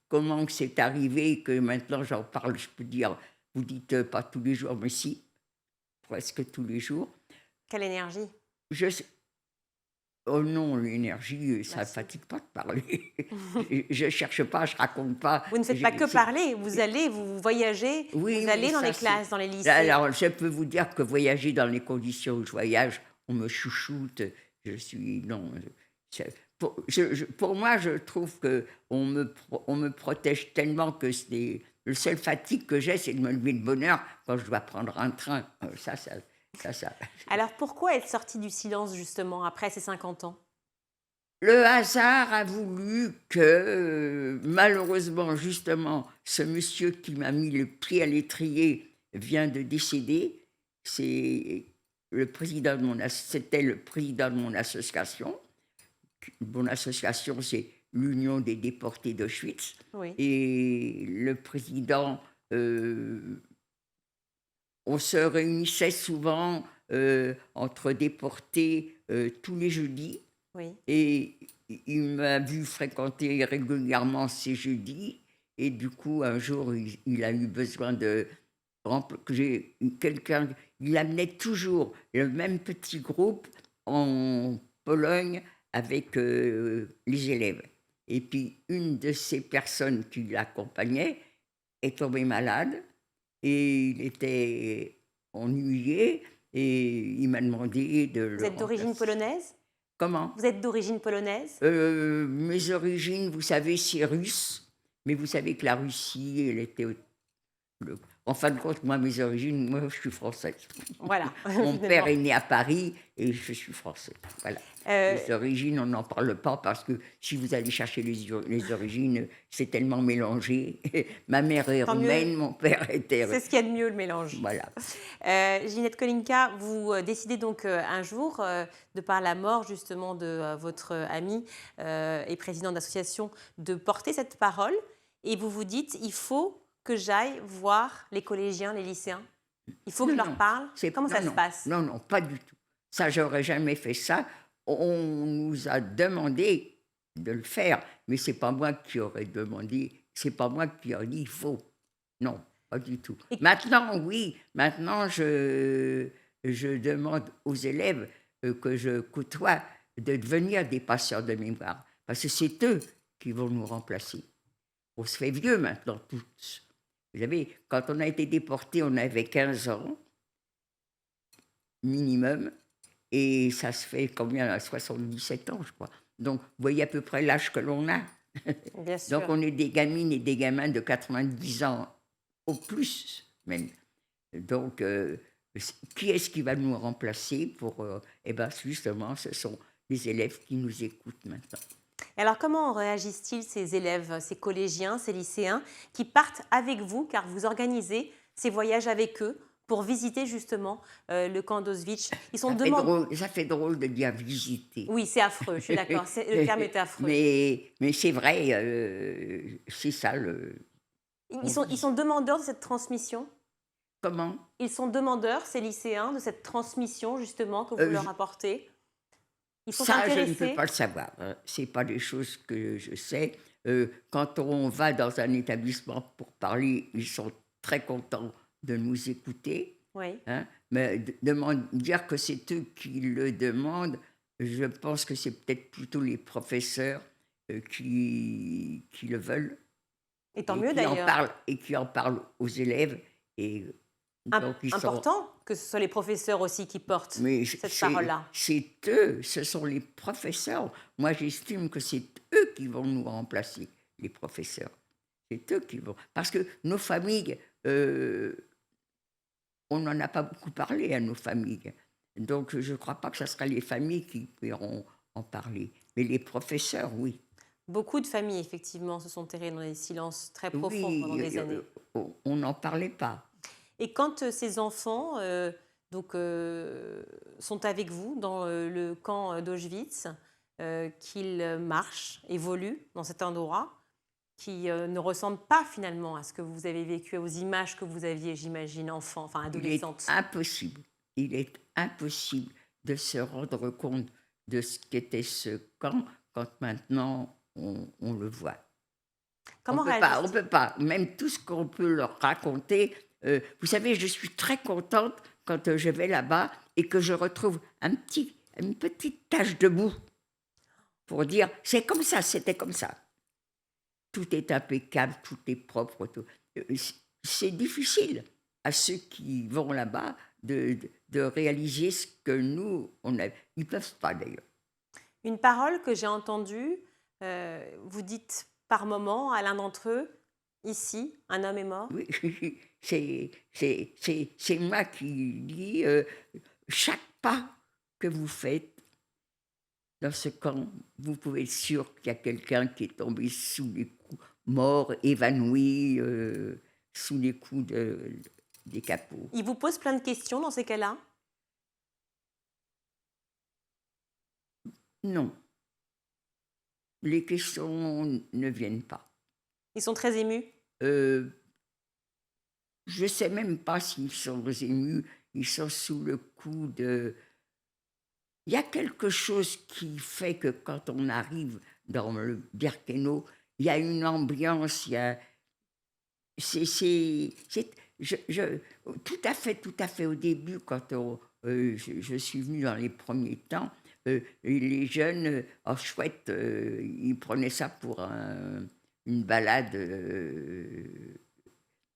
comment c'est arrivé que maintenant j'en parle, je peux dire, vous dites pas tous les jours, mais si, presque tous les jours. Quelle énergie? Oh non, l'énergie, ça ne fatigue pas de parler. Je ne cherche pas, je ne raconte pas. Vous ne faites pas que parler, vous allez, vous voyagez, oui, vous allez dans les classes, dans les lycées. Alors, je peux vous dire que voyager dans les conditions où je voyage, on me chouchoute, je suis... Non, pour moi, je trouve qu'on me protège tellement que le seul fatigue que j'ai, c'est de me lever de bonne heure quand je dois prendre un train. Ça. Alors, pourquoi être sorti du silence, justement, après ces 50 ans? Le hasard a voulu que, malheureusement, justement, ce monsieur qui m'a mis le pied à l'étrier vient de décéder. C'était le président de mon association. Mon association, c'est l'Union des déportés d'Auschwitz. Oui. Et le président... on se réunissait souvent entre déportés tous les jeudis. Oui. Et il m'a vu fréquenter régulièrement ces jeudis. Et du coup, un jour, il a eu besoin de... Il amenait toujours le même petit groupe en Pologne avec les élèves. Et puis, une de ces personnes qui l'accompagnait est tombée malade. Et il était ennuyé et il m'a demandé de le... Vous êtes d'origine polonaise? Comment? Vous êtes d'origine polonaise? Mes origines, vous savez, c'est russe. Mais vous savez que la Russie, elle était... En fin de compte, mes origines, moi, je suis française. Voilà. Mon père est né à Paris et je suis français. Voilà. Les origines, on n'en parle pas parce que si vous allez chercher les origines, c'est tellement mélangé. Ma mère est roumaine, mon père était... C'est ce qu'il y a de mieux, le mélange. Voilà. Ginette Kolinka, vous décidez donc un jour, de par la mort justement de votre ami et président d'association, de porter cette parole et vous vous dites, il faut que j'aille voir les collégiens, les lycéens. Il faut que je leur parle. Comment ça se passe? Non, pas du tout. Ça, j'aurais jamais fait ça. On nous a demandé de le faire, mais c'est pas moi qui aurais demandé, c'est pas moi qui aurais dit il faut. Non, pas du tout. Maintenant, oui, maintenant je demande aux élèves que je côtoie de devenir des passeurs de mémoire. Parce que c'est eux qui vont nous remplacer. On se fait vieux maintenant, tous. Vous savez, quand on a été déportés, on avait 15 ans, minimum, et ça se fait combien là, 77 ans, je crois. Donc, vous voyez à peu près l'âge que l'on a. Bien sûr. Donc, on est des gamines et des gamins de 90 ans, au plus même. Donc, qui est-ce qui va nous remplacer pour... eh bien, justement, ce sont les élèves qui nous écoutent maintenant. Alors, comment réagissent-ils, ces élèves, ces collégiens, ces lycéens, qui partent avec vous, car vous organisez ces voyages avec eux pour visiter justement le camp d'Auschwitz? Ils sont Ça fait drôle de dire visiter. Oui, c'est affreux, je suis d'accord. Le terme est affreux. Mais c'est vrai, c'est ça le... Ils sont demandeurs de cette transmission? Comment? Ils sont demandeurs, ces lycéens, de cette transmission justement que vous leur apportez? Ils sont intéressés? Je ne peux pas le savoir. Hein. Ce n'est pas des choses que je sais. Quand on va dans un établissement pour parler, ils sont très contents de nous écouter. Oui. Hein. Mais dire que c'est eux qui le demandent, je pense que c'est peut-être plutôt les professeurs qui le veulent. Et tant mieux d'ailleurs. Et qui en parlent aux élèves. Et donc, important que ce soit les professeurs aussi qui portent cette parole-là. C'est eux, ce sont les professeurs. Moi, j'estime que c'est eux qui vont nous remplacer, les professeurs. C'est eux qui vont... Parce que nos familles, on n'en a pas beaucoup parlé à nos familles. Donc, je ne crois pas que ce sera les familles qui pourront en parler. Mais les professeurs, oui. Beaucoup de familles, effectivement, se sont terrées dans des silences très profonds pendant des années. On n'en parlait pas. Et quand ces enfants sont avec vous dans le camp d'Auschwitz, qu'ils marchent, évoluent dans cet endroit qui ne ressemble pas finalement à ce que vous avez vécu, aux images que vous aviez, j'imagine, enfant, enfin adolescente. Il est impossible de se rendre compte de ce qu'était ce camp quand maintenant on le voit. Comment on peut pas, même tout ce qu'on peut leur raconter. Vous savez, je suis très contente quand je vais là-bas et que je retrouve une petite tache de boue pour dire c'est comme ça, c'était comme ça. Tout est impeccable, tout est propre. Tout. C'est difficile à ceux qui vont là-bas de réaliser ce que nous, on a. Ils ne peuvent pas d'ailleurs. Une parole que j'ai entendue, vous dites par moment à l'un d'entre eux, ici, un homme est mort. Oui, c'est moi qui dis chaque pas que vous faites dans ce camp, vous pouvez être sûr qu'il y a quelqu'un qui est tombé sous les coups, mort, évanoui, sous les coups des capots. Il vous pose plein de questions dans ces cas-là? Non. Les questions ne viennent pas. Ils sont très émus? Je ne sais même pas s'ils sont émus. Ils sont sous le coup de... Il y a quelque chose qui fait que quand on arrive dans le Birkenau, il y a une ambiance, il y a... tout à fait au début, quand je suis venue dans les premiers temps, les jeunes, chouette, ils prenaient ça pour une balade.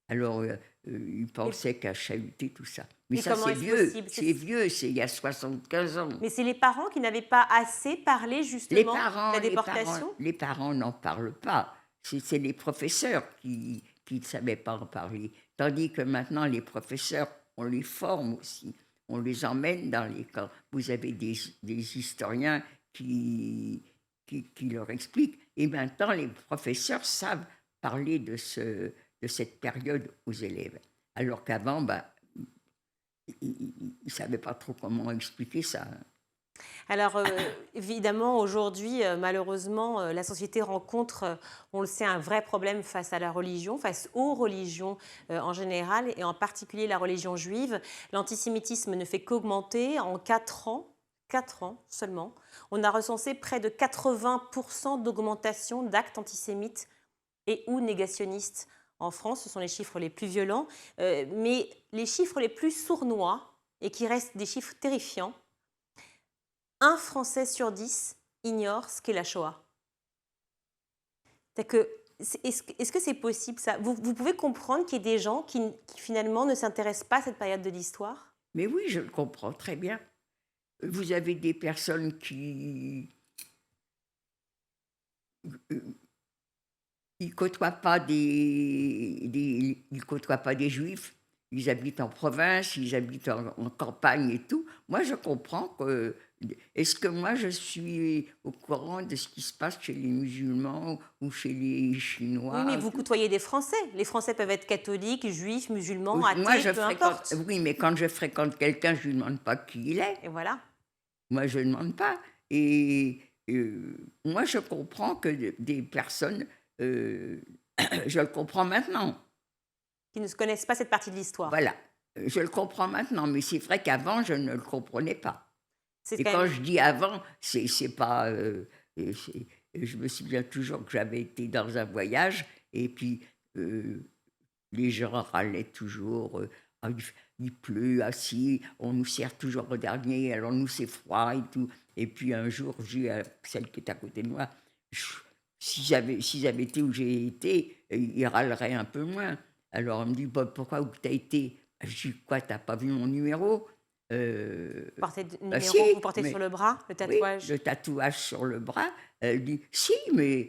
Alors, ils pensaient qu'à chahuter tout ça. Mais ça, c'est vieux. C'est vieux, c'est il y a 75 ans. Mais c'est les parents qui n'avaient pas assez parlé, justement, de la déportation? Les parents n'en parlent pas. C'est les professeurs qui ne savaient pas en parler. Tandis que maintenant, les professeurs, on les forme aussi. On les emmène dans les camps. Vous avez des historiens qui leur expliquent. Et maintenant, les professeurs savent parler de cette période aux élèves. Alors qu'avant, ils ne savaient pas trop comment expliquer ça. Alors, évidemment, aujourd'hui, malheureusement, la société rencontre, on le sait, un vrai problème face à la religion, face aux religions en général, et en particulier la religion juive. L'antisémitisme ne fait qu'augmenter. En 4 ans seulement, on a recensé près de 80% d'augmentation d'actes antisémites et ou négationnistes en France. Ce sont les chiffres les plus violents. Mais les chiffres les plus sournois, et qui restent des chiffres terrifiants, un Français sur 10 ignore ce qu'est la Shoah. Est-ce que c'est possible ça? Vous pouvez comprendre qu'il y ait des gens qui finalement ne s'intéressent pas à cette période de l'histoire? Mais oui, je le comprends très bien. Vous avez des personnes qui ils côtoient pas ils côtoient pas des juifs. Ils habitent en province, ils habitent en campagne et tout. Moi, je comprends que... Est-ce que moi, je suis au courant de ce qui se passe chez les musulmans ou chez les Chinois? Oui, mais vous côtoyez des Français. Les Français peuvent être catholiques, juifs, musulmans, athées, moi, peu importe. Oui, mais quand je fréquente quelqu'un, je ne lui demande pas qui il est. Et voilà. Moi, je ne demande pas. Et moi, je comprends que des personnes... je le comprends maintenant. Qui ne connaissent pas cette partie de l'histoire. Voilà, je le comprends maintenant, mais c'est vrai qu'avant, je ne le comprenais pas. Et quand je dis avant, c'est pas... je me souviens toujours que j'avais été dans un voyage, et puis les gens râlaient toujours, il pleut, assis, on nous sert toujours au dernier, alors nous c'est froid et tout. Et puis un jour, j'ai celle qui est à côté de moi, s'ils avaient été où j'ai été, ils râleraient un peu moins. Alors, on me dit, pourquoi où tu as été? Je dis, quoi, tu n'as pas vu mon numéro? Vous portez Si, vous portez sur le bras, le tatouage? Oui, le tatouage sur le bras. Elle dit, si, mais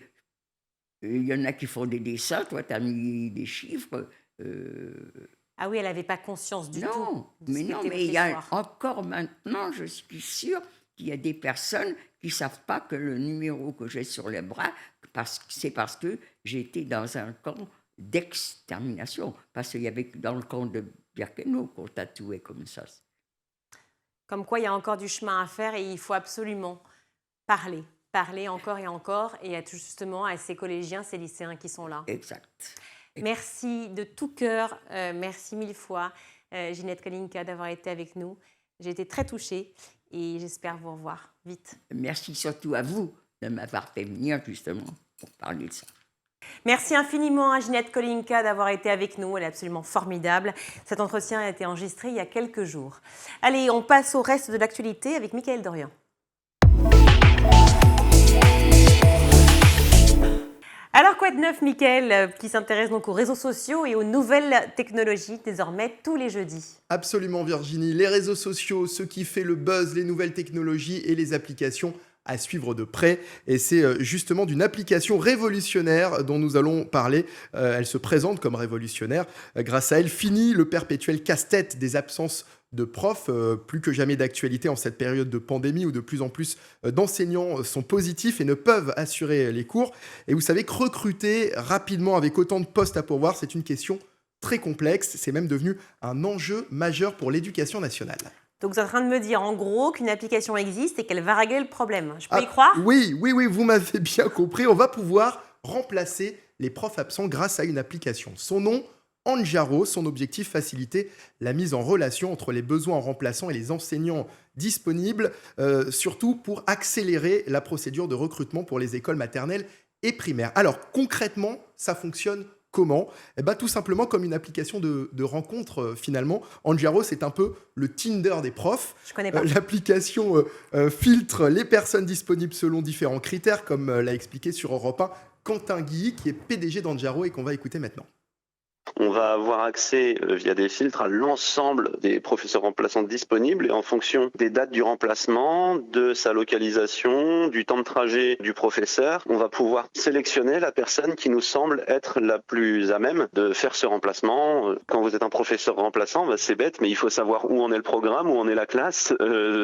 il y en a qui font des dessins, toi, tu as mis des chiffres. Ah oui, elle n'avait pas conscience du tout. Non, mais il y a encore maintenant, je suis sûre qu'il y a des personnes qui ne savent pas que le numéro que j'ai sur le bras, c'est parce que j'étais dans un camp d'extermination, parce qu'il y avait dans le camp de Birkenau qu'on tatouait comme ça. Comme quoi, il y a encore du chemin à faire et il faut absolument parler encore et encore, et justement à ces collégiens, ces lycéens qui sont là. Exact. Merci de tout cœur, merci mille fois, Ginette Kolinka, d'avoir été avec nous. J'ai été très touchée et j'espère vous revoir vite. Merci surtout à vous de m'avoir fait venir justement pour parler de ça. Merci infiniment à Ginette Kolinka d'avoir été avec nous, elle est absolument formidable. Cet entretien a été enregistré il y a quelques jours. Allez, on passe au reste de l'actualité avec Mickaël Dorian. Alors quoi de neuf, Mickaël, qui s'intéresse donc aux réseaux sociaux et aux nouvelles technologies désormais tous les jeudis? Absolument, Virginie. Les réseaux sociaux, ce qui fait le buzz, les nouvelles technologies et les applications à suivre de près. Et c'est justement d'une application révolutionnaire dont nous allons parler. Elle se présente comme révolutionnaire. Grâce à elle, finit le perpétuel casse-tête des absences de profs, plus que jamais d'actualité en cette période de pandémie où de plus en plus d'enseignants sont positifs et ne peuvent assurer les cours. Et vous savez que recruter rapidement avec autant de postes à pourvoir, c'est une question très complexe. C'est même devenu un enjeu majeur pour l'éducation nationale. Donc vous êtes en train de me dire en gros qu'une application existe et qu'elle va régler le problème. Je peux y croire? Oui, vous m'avez bien compris. On va pouvoir remplacer les profs absents grâce à une application. Son nom, Anjaro. Son objectif, faciliter la mise en relation entre les besoins en remplaçant et les enseignants disponibles, surtout pour accélérer la procédure de recrutement pour les écoles maternelles et primaires. Alors concrètement, ça fonctionne comment? Tout simplement comme une application de rencontre finalement. Anjaro, c'est un peu le Tinder des profs. Je connais pas. L'application filtre les personnes disponibles selon différents critères, comme l'a expliqué sur Europe 1 Quentin Guilly, qui est PDG d'Anjaro et qu'on va écouter maintenant. On va avoir accès via des filtres à l'ensemble des professeurs remplaçants disponibles et en fonction des dates du remplacement, de sa localisation, du temps de trajet du professeur, on va pouvoir sélectionner la personne qui nous semble être la plus à même de faire ce remplacement. Quand vous êtes un professeur remplaçant, c'est bête, mais il faut savoir où en est le programme, où en est la classe,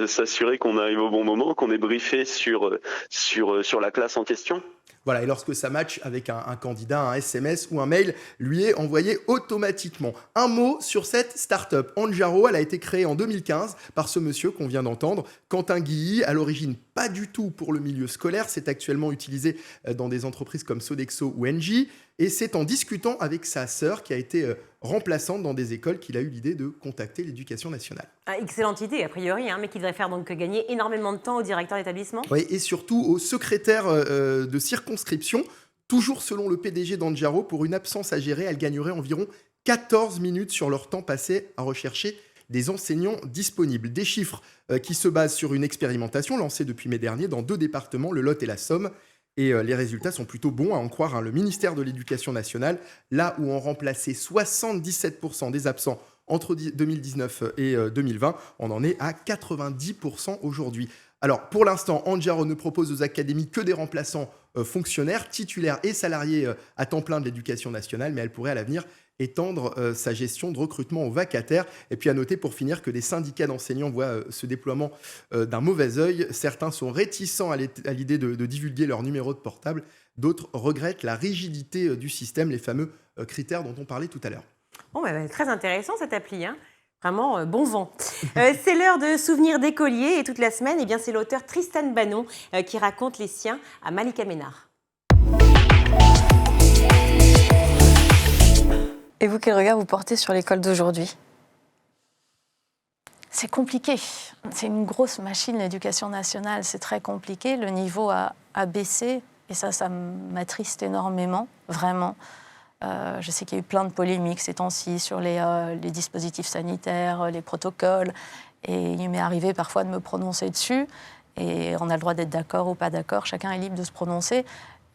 s'assurer qu'on arrive au bon moment, qu'on est briefé sur la classe en question. Voilà, et lorsque ça match avec un candidat, un SMS ou un mail lui est envoyé automatiquement. Un mot sur cette start-up. Anjaro, elle a été créée en 2015 par ce monsieur qu'on vient d'entendre, Quentin Guilly, à l'origine pas du tout pour le milieu scolaire. C'est actuellement utilisé dans des entreprises comme Sodexo ou Engie. Et c'est en discutant avec sa sœur, qui a été remplaçante dans des écoles, qu'il a eu l'idée de contacter l'éducation nationale. Excellente idée, a priori, mais qui devrait faire donc gagner énormément de temps au directeur d'établissement. Oui, et surtout au secrétaire de circonscription. Toujours selon le PDG d'Anjaro, pour une absence à gérer, elle gagnerait environ 14 minutes sur leur temps passé à rechercher des enseignants disponibles. Des chiffres qui se basent sur une expérimentation lancée depuis mai dernier dans 2 départements, le Lot et la Somme. Et les résultats sont plutôt bons, à en croire le ministère de l'Éducation nationale. Là où on remplaçait 77% des absents entre 2019 et 2020, on en est à 90% aujourd'hui. Alors, pour l'instant, Anne Jarreau ne propose aux académies que des remplaçants fonctionnaires, titulaires et salariés à temps plein de l'Éducation nationale, mais elle pourrait à l'avenir étendre sa gestion de recrutement aux vacataires. Et puis à noter pour finir que des syndicats d'enseignants voient ce déploiement d'un mauvais œil. Certains sont réticents à l'idée de divulguer leur numéro de portable. D'autres regrettent la rigidité du système, les fameux critères dont on parlait tout à l'heure. Bon, très intéressant cette appli, hein. Vraiment bon vent. C'est l'heure de souvenirs d'écoliers et toute la semaine, eh bien, c'est l'auteur Tristan Banon qui raconte les siens à Malika Ménard. Et vous, quel regard vous portez sur l'école d'aujourd'hui ? C'est compliqué. C'est une grosse machine, l'éducation nationale. C'est très compliqué. Le niveau a baissé. Et ça m'attriste énormément, vraiment. Je sais qu'il y a eu plein de polémiques ces temps-ci sur les dispositifs sanitaires, les protocoles. Et il m'est arrivé parfois de me prononcer dessus. Et on a le droit d'être d'accord ou pas d'accord. Chacun est libre de se prononcer.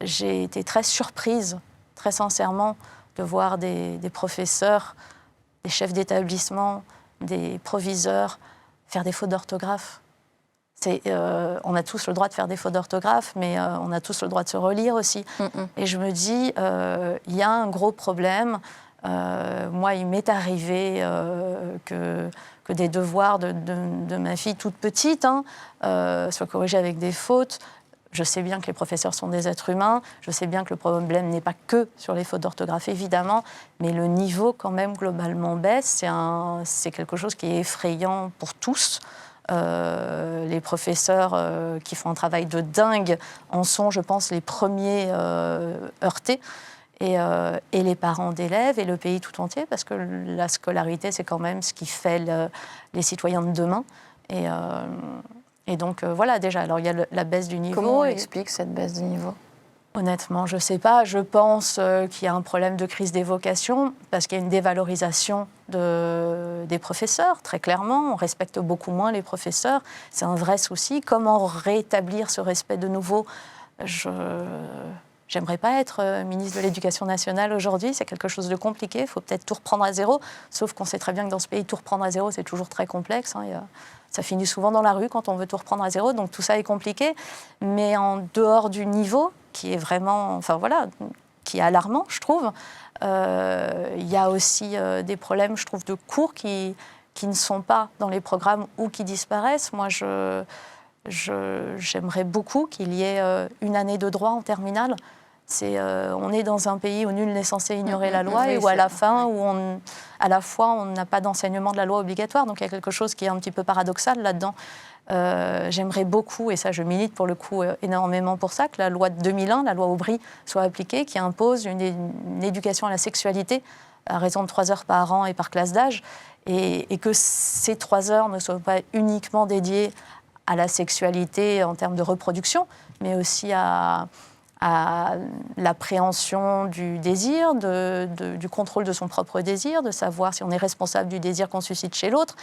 J'ai été très surprise, très sincèrement, de voir des professeurs, des chefs d'établissement, des proviseurs faire des fautes d'orthographe. On a tous le droit de faire des fautes d'orthographe, mais on a tous le droit de se relire aussi. Et je me dis, il y a un gros problème. Moi, il m'est arrivé que des devoirs de ma fille toute petite soient corrigés avec des fautes. Je sais bien que les professeurs sont des êtres humains, je sais bien que le problème n'est pas que sur les fautes d'orthographe, évidemment, mais le niveau, quand même, globalement baisse. C'est quelque chose qui est effrayant pour tous. Les professeurs qui font un travail de dingue en sont, je pense, les premiers heurtés. Et les parents d'élèves et le pays tout entier, parce que la scolarité, c'est quand même ce qui fait les citoyens de demain. Et donc, voilà, déjà, alors il y a la baisse du niveau. Comment on explique cette baisse du niveau ? Honnêtement, je ne sais pas. Je pense qu'il y a un problème de crise des vocations, parce qu'il y a une dévalorisation des professeurs, très clairement. On respecte beaucoup moins les professeurs. C'est un vrai souci. Comment rétablir ce respect de nouveau ? J'aimerais pas être ministre de l'Éducation nationale aujourd'hui, c'est quelque chose de compliqué, il faut peut-être tout reprendre à zéro, sauf qu'on sait très bien que dans ce pays, tout reprendre à zéro, c'est toujours très complexe. Ça finit souvent dans la rue quand on veut tout reprendre à zéro, donc tout ça est compliqué. Mais en dehors du niveau, qui est vraiment, qui est alarmant, je trouve, il y a aussi des problèmes, je trouve, de cours qui ne sont pas dans les programmes ou qui disparaissent. Moi, j'aimerais beaucoup qu'il y ait une année de droit en terminale. On est dans un pays où nul n'est censé ignorer la loi et où à la fin, à la fois, on n'a pas d'enseignement de la loi obligatoire. Donc il y a quelque chose qui est un petit peu paradoxal là-dedans. J'aimerais beaucoup, et ça je milite pour le coup énormément pour ça, que la loi de 2001, la loi Aubry, soit appliquée, qui impose une éducation à la sexualité à raison de 3 heures par an et par classe d'âge, et que ces 3 heures ne soient pas uniquement dédiées à la sexualité en termes de reproduction, mais aussi à l'appréhension du désir, du contrôle de son propre désir, de savoir si on est responsable du désir qu'on suscite chez l'autre.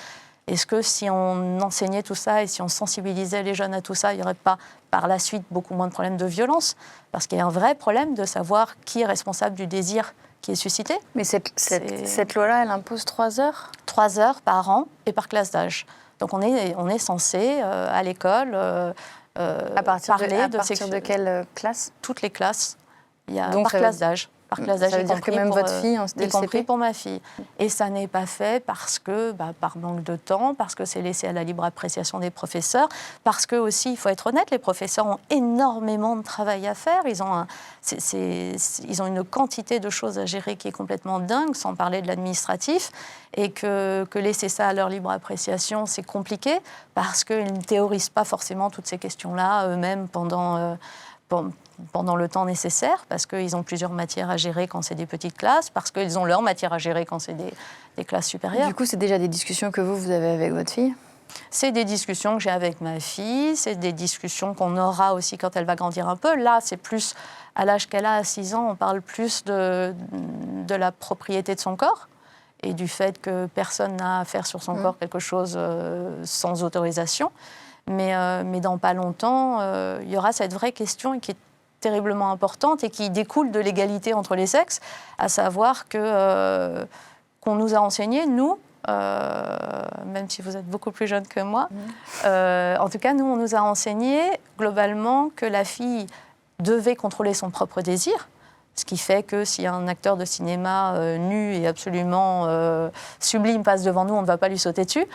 Est-ce que si on enseignait tout ça et si on sensibilisait les jeunes à tout ça, il n'y aurait pas par la suite beaucoup moins de problèmes de violence ? Parce qu'il y a un vrai problème de savoir qui est responsable du désir qui est suscité. Mais cette loi-là, elle impose 3 heures ? 3 heures par an et par classe d'âge. Donc on est censé, à l'école, à partir de quelle classe ? Toutes les classes. Il y a par classe d'âge. Par classe d'âge, ça veut dire que même votre fille, y compris pour ma fille. Et ça n'est pas fait parce que, par manque de temps, parce que c'est laissé à la libre appréciation des professeurs, parce que aussi, il faut être honnête, les professeurs ont énormément de travail à faire. Ils ont une quantité de choses à gérer qui est complètement dingue, sans parler de l'administratif, et que laisser ça à leur libre appréciation, c'est compliqué, parce qu'ils ne théorisent pas forcément toutes ces questions-là eux-mêmes pendant le temps nécessaire, parce qu'ils ont plusieurs matières à gérer quand c'est des petites classes, parce qu'ils ont leur matière à gérer quand c'est des classes supérieures. Du coup, c'est déjà des discussions que vous avez avec votre fille ? C'est des discussions que j'ai avec ma fille, c'est des discussions qu'on aura aussi quand elle va grandir un peu. Là, c'est plus, à l'âge qu'elle a, à 6 ans, on parle plus de la propriété de son corps. et du fait que personne n'a à faire sur son corps quelque chose sans autorisation. Mais dans pas longtemps, il y aura cette vraie question qui est terriblement importante et qui découle de l'égalité entre les sexes, à savoir qu'on nous a enseigné, nous, même si vous êtes beaucoup plus jeune que moi, en tout cas, nous, on nous a enseigné globalement que la fille devait contrôler son propre désir, ce qui fait que si un acteur de cinéma nu et absolument sublime passe devant nous, on ne va pas lui sauter dessus.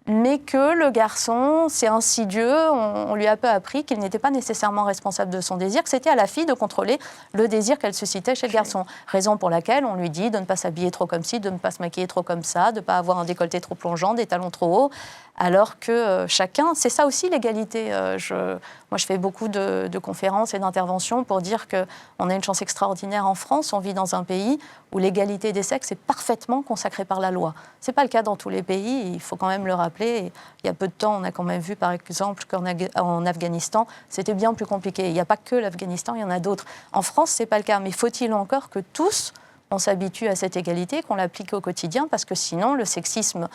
Mais que le garçon, c'est insidieux, on lui a peu appris qu'il n'était pas nécessairement responsable de son désir, que c'était à la fille de contrôler le désir qu'elle suscitait chez le garçon. Raison pour laquelle on lui dit de ne pas s'habiller trop comme ci, de ne pas se maquiller trop comme ça, de ne pas avoir un décolleté trop plongeant, des talons trop hauts, alors que chacun, c'est ça aussi l'égalité. Moi, je fais beaucoup de conférences et d'interventions pour dire qu'on a une chance extraordinaire en France, on vit dans un pays où l'égalité des sexes est parfaitement consacrée par la loi. Ce n'est pas le cas dans tous les pays, il faut quand même le rappeler. Et il y a peu de temps, on a quand même vu, par exemple, qu'en Afghanistan, c'était bien plus compliqué. Il n'y a pas que l'Afghanistan, il y en a d'autres. En France, ce n'est pas le cas, mais faut-il encore que tous, on s'habitue à cette égalité, qu'on l'applique au quotidien, parce que sinon, le sexisme...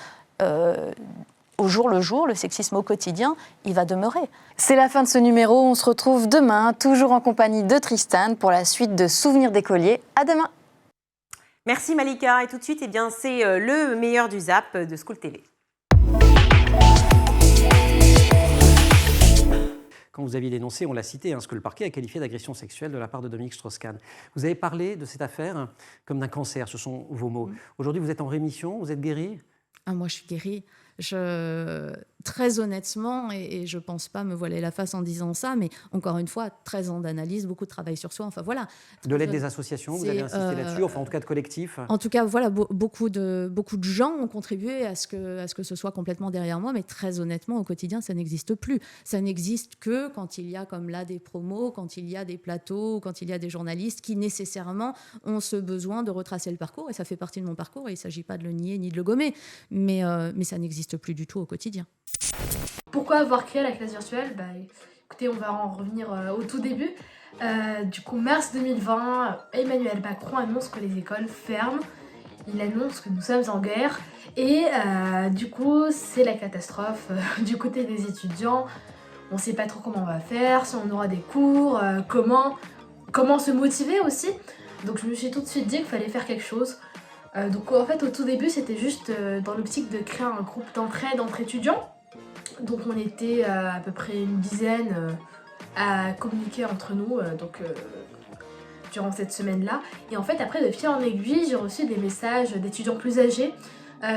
au jour le jour, le sexisme au quotidien, il va demeurer. C'est la fin de ce numéro. On se retrouve demain, toujours en compagnie de Tristan, pour la suite de Souvenirs d'écoliers. À demain. Merci Malika. Et tout de suite, c'est le meilleur du Zap de School TV. Quand vous aviez dénoncé, on l'a cité, ce que le parquet a qualifié d'agression sexuelle de la part de Dominique Strauss-Kahn. Vous avez parlé de cette affaire comme d'un cancer, ce sont vos mots. Aujourd'hui, vous êtes en rémission, vous êtes guérie ? Moi, je suis guérie. Très honnêtement, et je ne pense pas me voiler la face en disant ça, mais encore une fois, 13 ans d'analyse, beaucoup de travail sur soi, enfin voilà. De l'aide des associations, vous avez insisté là-dessus, enfin en tout cas de collectifs. En tout cas, voilà, beaucoup de gens ont contribué à ce que ce soit complètement derrière moi, mais très honnêtement, au quotidien, ça n'existe plus. Ça n'existe que quand il y a comme là des promos, quand il y a des plateaux, quand il y a des journalistes qui nécessairement ont ce besoin de retracer le parcours, et ça fait partie de mon parcours, et il ne s'agit pas de le nier ni de le gommer, mais ça n'existe plus du tout au quotidien. Pourquoi avoir créé la classe virtuelle ? Écoutez, on va en revenir au tout début. Du coup, mars 2020, Emmanuel Macron annonce que les écoles ferment. Il annonce que nous sommes en guerre. Et du coup, c'est la catastrophe du côté des étudiants. On ne sait pas trop comment on va faire, si on aura des cours, comment se motiver aussi. Donc je me suis tout de suite dit qu'il fallait faire quelque chose. Donc en fait, au tout début, c'était juste dans l'optique de créer un groupe d'entraide entre étudiants. Donc on était à peu près une dizaine à communiquer entre nous durant cette semaine-là. Et en fait, après, de fil en aiguille, j'ai reçu des messages d'étudiants plus âgés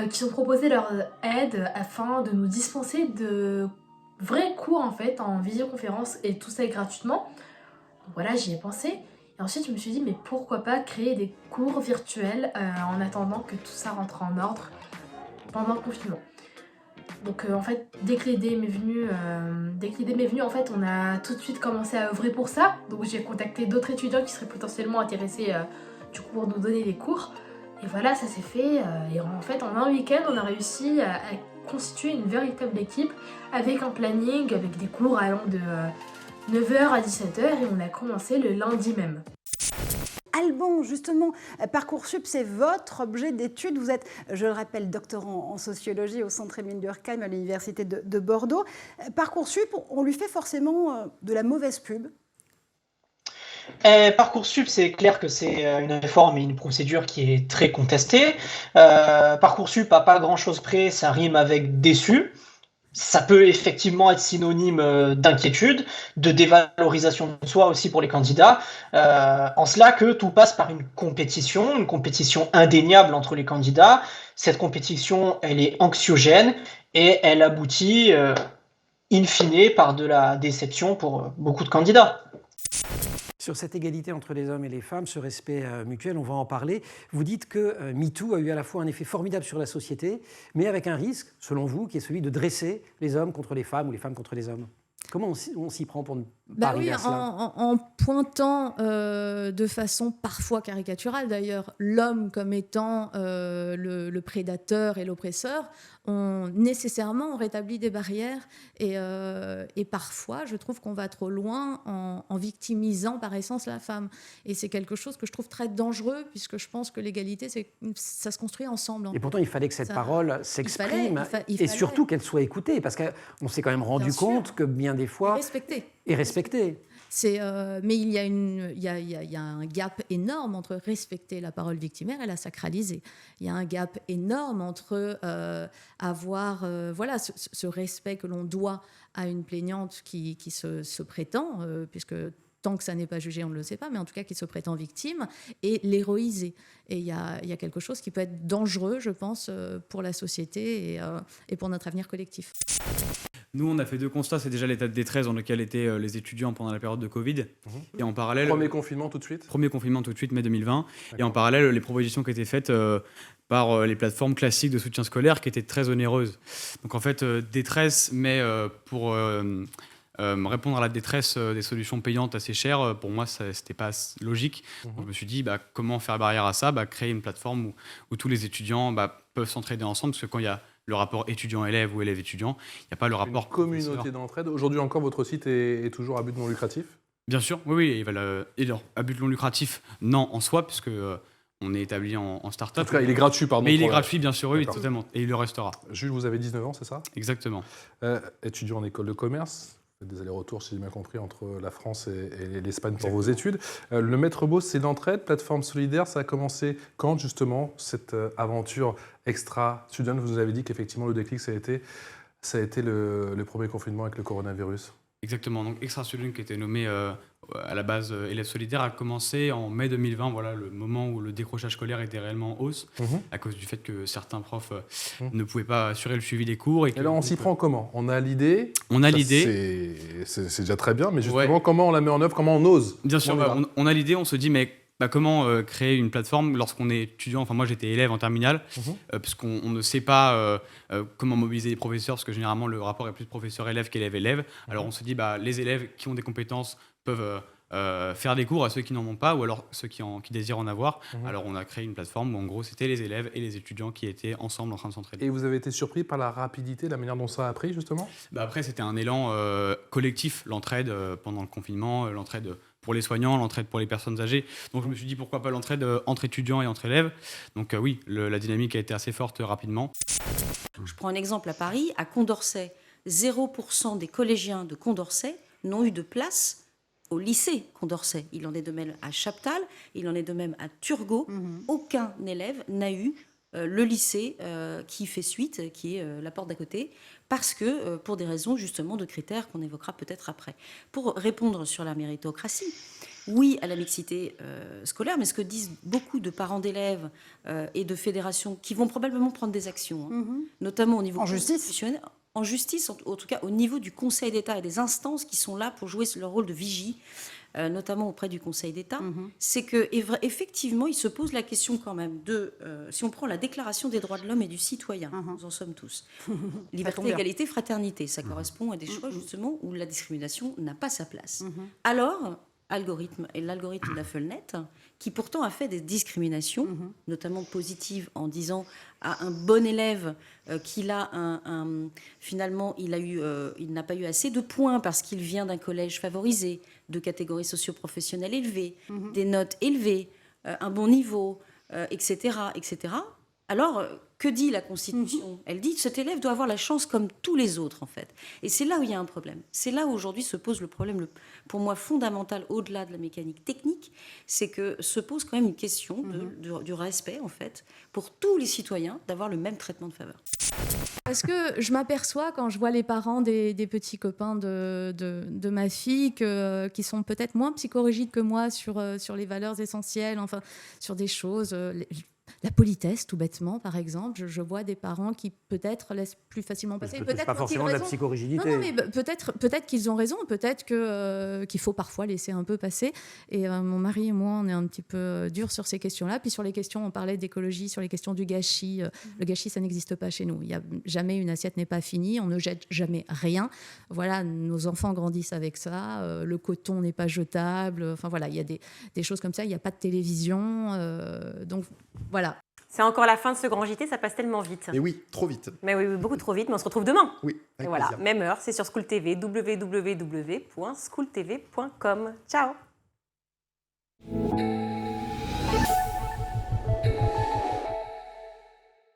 qui ont proposé leur aide afin de nous dispenser de vrais cours en fait en visioconférence, et tout ça gratuitement. Donc voilà, j'y ai pensé. Et ensuite, je me suis dit, mais pourquoi pas créer des cours virtuels en attendant que tout ça rentre en ordre pendant le confinement. Donc en fait, dès que l'idée m'est venue, en fait, on a tout de suite commencé à œuvrer pour ça. Donc j'ai contacté d'autres étudiants qui seraient potentiellement intéressés du coup pour nous donner des cours. Et voilà, ça s'est fait. Et en fait, en un week-end, on a réussi à constituer une véritable équipe avec un planning, avec des cours allant de 9h à 17h, et on a commencé le lundi même. Alban, justement, Parcoursup, c'est votre objet d'étude. Vous êtes, je le rappelle, doctorant en sociologie au Centre Émile Durkheim à l'Université de Bordeaux. Parcoursup, on lui fait forcément de la mauvaise pub. Parcoursup, c'est clair que c'est une réforme et une procédure qui est très contestée. Parcoursup, à pas grand-chose près, ça rime avec déçu. Ça peut effectivement être synonyme d'inquiétude, de dévalorisation de soi aussi pour les candidats, en cela que tout passe par une compétition indéniable entre les candidats. Cette compétition, elle est anxiogène et elle aboutit in fine par de la déception pour beaucoup de candidats. Sur cette égalité entre les hommes et les femmes, ce respect mutuel, on va en parler. Vous dites que MeToo a eu à la fois un effet formidable sur la société, mais avec un risque, selon vous, qui est celui de dresser les hommes contre les femmes ou les femmes contre les hommes. Comment on s'y prend pour Oui, en pointant de façon parfois caricaturale d'ailleurs l'homme comme étant le prédateur et l'oppresseur, nécessairement on rétablit des barrières et parfois je trouve qu'on va trop loin en victimisant par essence la femme. Et c'est quelque chose que je trouve très dangereux puisque je pense que l'égalité, ça se construit ensemble. Et pourtant il fallait que cette parole s'exprime et surtout qu'elle soit écoutée parce qu'on s'est quand même rendu compte que bien des fois... Et respecté. Mais il y a un gap énorme entre respecter la parole victimaire et la sacraliser. Il y a un gap énorme entre avoir ce respect que l'on doit à une plaignante qui se prétend, puisque tant que ça n'est pas jugé, on ne le sait pas, mais en tout cas qui se prétend victime, et l'héroïser. Et il y a quelque chose qui peut être dangereux, je pense, pour la société et pour notre avenir collectif. Nous, on a fait 2 constats. C'est déjà l'état de détresse dans lequel étaient les étudiants pendant la période de Covid. Et en parallèle... Premier confinement tout de suite, mai 2020. Et en parallèle, les propositions qui étaient faites par les plateformes classiques de soutien scolaire qui étaient très onéreuses. Donc en fait, détresse, mais pour répondre à la détresse des solutions payantes assez chères, pour moi, ce n'était pas logique. Donc, je me suis dit, comment faire barrière à ça ? Créer une plateforme où tous les étudiants peuvent s'entraider ensemble, parce que quand il y a le rapport étudiant-élève ou élève-étudiant, il n'y a pas le rapport... Une communauté d'entraide. Aujourd'hui encore, votre site est toujours à but non lucratif ? Bien sûr, oui. Et à but non lucratif, non, en soi, puisque on est établi en start-up. En tout cas, il est gratuit, pardon. Mais il est gratuit, bien sûr, oui, totalement. Et il le restera. Jules, vous avez 19 ans, c'est ça ? Exactement. Étudiant en école de commerce, des allers-retours, si j'ai bien compris, entre la France et l'Espagne pour vos études. Le Maître Beau, c'est l'entraide, plateforme solidaire. Ça a commencé quand, justement, cette aventure extra-student ? Vous nous avez dit qu'effectivement, le déclic, ça a été le premier confinement avec le coronavirus. Exactement. Donc, Extra Student, qui était nommé à la base élève solidaire, a commencé en mai 2020, voilà, le moment où le décrochage scolaire était réellement en hausse, à cause du fait que certains profs ne pouvaient pas assurer le suivi des cours. Et là, on s'y prend comment ? On a l'idée. C'est déjà très bien, mais justement, comment on la met en œuvre ? Comment on ose ? Bien sûr, on a l'idée, on se dit, mais comment créer une plateforme lorsqu'on est étudiant ? Enfin, moi, j'étais élève en terminale, puisqu'on ne sait pas comment mobiliser les professeurs, parce que généralement, le rapport est plus professeur-élève qu'élève-élève. Alors, on se dit, les élèves qui ont des compétences peuvent faire des cours à ceux qui n'en ont pas, ou alors ceux qui désirent en avoir. Alors, on a créé une plateforme où, en gros, c'était les élèves et les étudiants qui étaient ensemble en train de s'entraider. Et vous avez été surpris par la rapidité, la manière dont ça a pris, justement ? Après, c'était un élan collectif, l'entraide pendant le confinement, l'entraide pour les soignants, l'entraide pour les personnes âgées. Donc je me suis dit pourquoi pas l'entraide entre étudiants et entre élèves. Donc oui, la dynamique a été assez forte rapidement. Je prends un exemple à Paris, à Condorcet, 0% des collégiens de Condorcet n'ont eu de place au lycée Condorcet. Il en est de même à Chaptal, il en est de même à Turgot. Aucun élève n'a eu le lycée qui fait suite, qui est la porte d'à côté, parce que pour des raisons justement de critères qu'on évoquera peut-être après. Pour répondre sur la méritocratie, oui à la mixité scolaire, mais ce que disent beaucoup de parents d'élèves et de fédérations qui vont probablement prendre des actions, notamment au niveau constitutionnel, en justice, en tout cas au niveau du Conseil d'État et des instances qui sont là pour jouer leur rôle de vigie, notamment auprès du Conseil d'État, c'est qu'effectivement, il se pose la question quand même de, si on prend la Déclaration des droits de l'homme et du citoyen, nous en sommes tous, liberté, égalité, fraternité, ça correspond à des choix justement où la discrimination n'a pas sa place. Alors, l'algorithme d'Affelnet, qui pourtant a fait des discriminations, notamment positives, en disant à un bon élève qu'il a finalement il n'a pas eu assez de points parce qu'il vient d'un collège favorisé, de catégories socio-professionnelles élevées, des notes élevées, un bon niveau, etc., etc. Alors, que dit la Constitution ? Elle dit que cet élève doit avoir la chance comme tous les autres, en fait. Et c'est là où il y a un problème. C'est là où aujourd'hui se pose le problème, pour moi, fondamental, au-delà de la mécanique technique, c'est que se pose quand même une question du respect, en fait, pour tous les citoyens, d'avoir le même traitement de faveur. Parce que je m'aperçois, quand je vois les parents des petits copains de ma fille, qui sont peut-être moins psychorigides que moi sur les valeurs essentielles, enfin, sur des choses... La politesse, tout bêtement, par exemple. Je vois des parents qui peut-être laissent plus facilement passer. Peut-être pas forcément de la psychorigidité. Non, mais peut-être qu'ils ont raison, peut-être qu'il faut parfois laisser un peu passer. Et mon mari et moi, on est un petit peu durs sur ces questions-là. Puis sur les questions, on parlait d'écologie, sur les questions du gâchis. Le gâchis, ça n'existe pas chez nous. Il y a jamais une assiette n'est pas finie. On ne jette jamais rien. Voilà, nos enfants grandissent avec ça. Le coton n'est pas jetable. Enfin voilà, il y a des choses comme ça. Il n'y a pas de télévision. Donc voilà. C'est encore la fin de ce grand JT, ça passe tellement vite. Et oui, trop vite. Mais oui, beaucoup trop vite, mais on se retrouve demain. Oui, et avec voilà, plaisir. même heure, c'est sur School TV, www.schooltv.com. Ciao.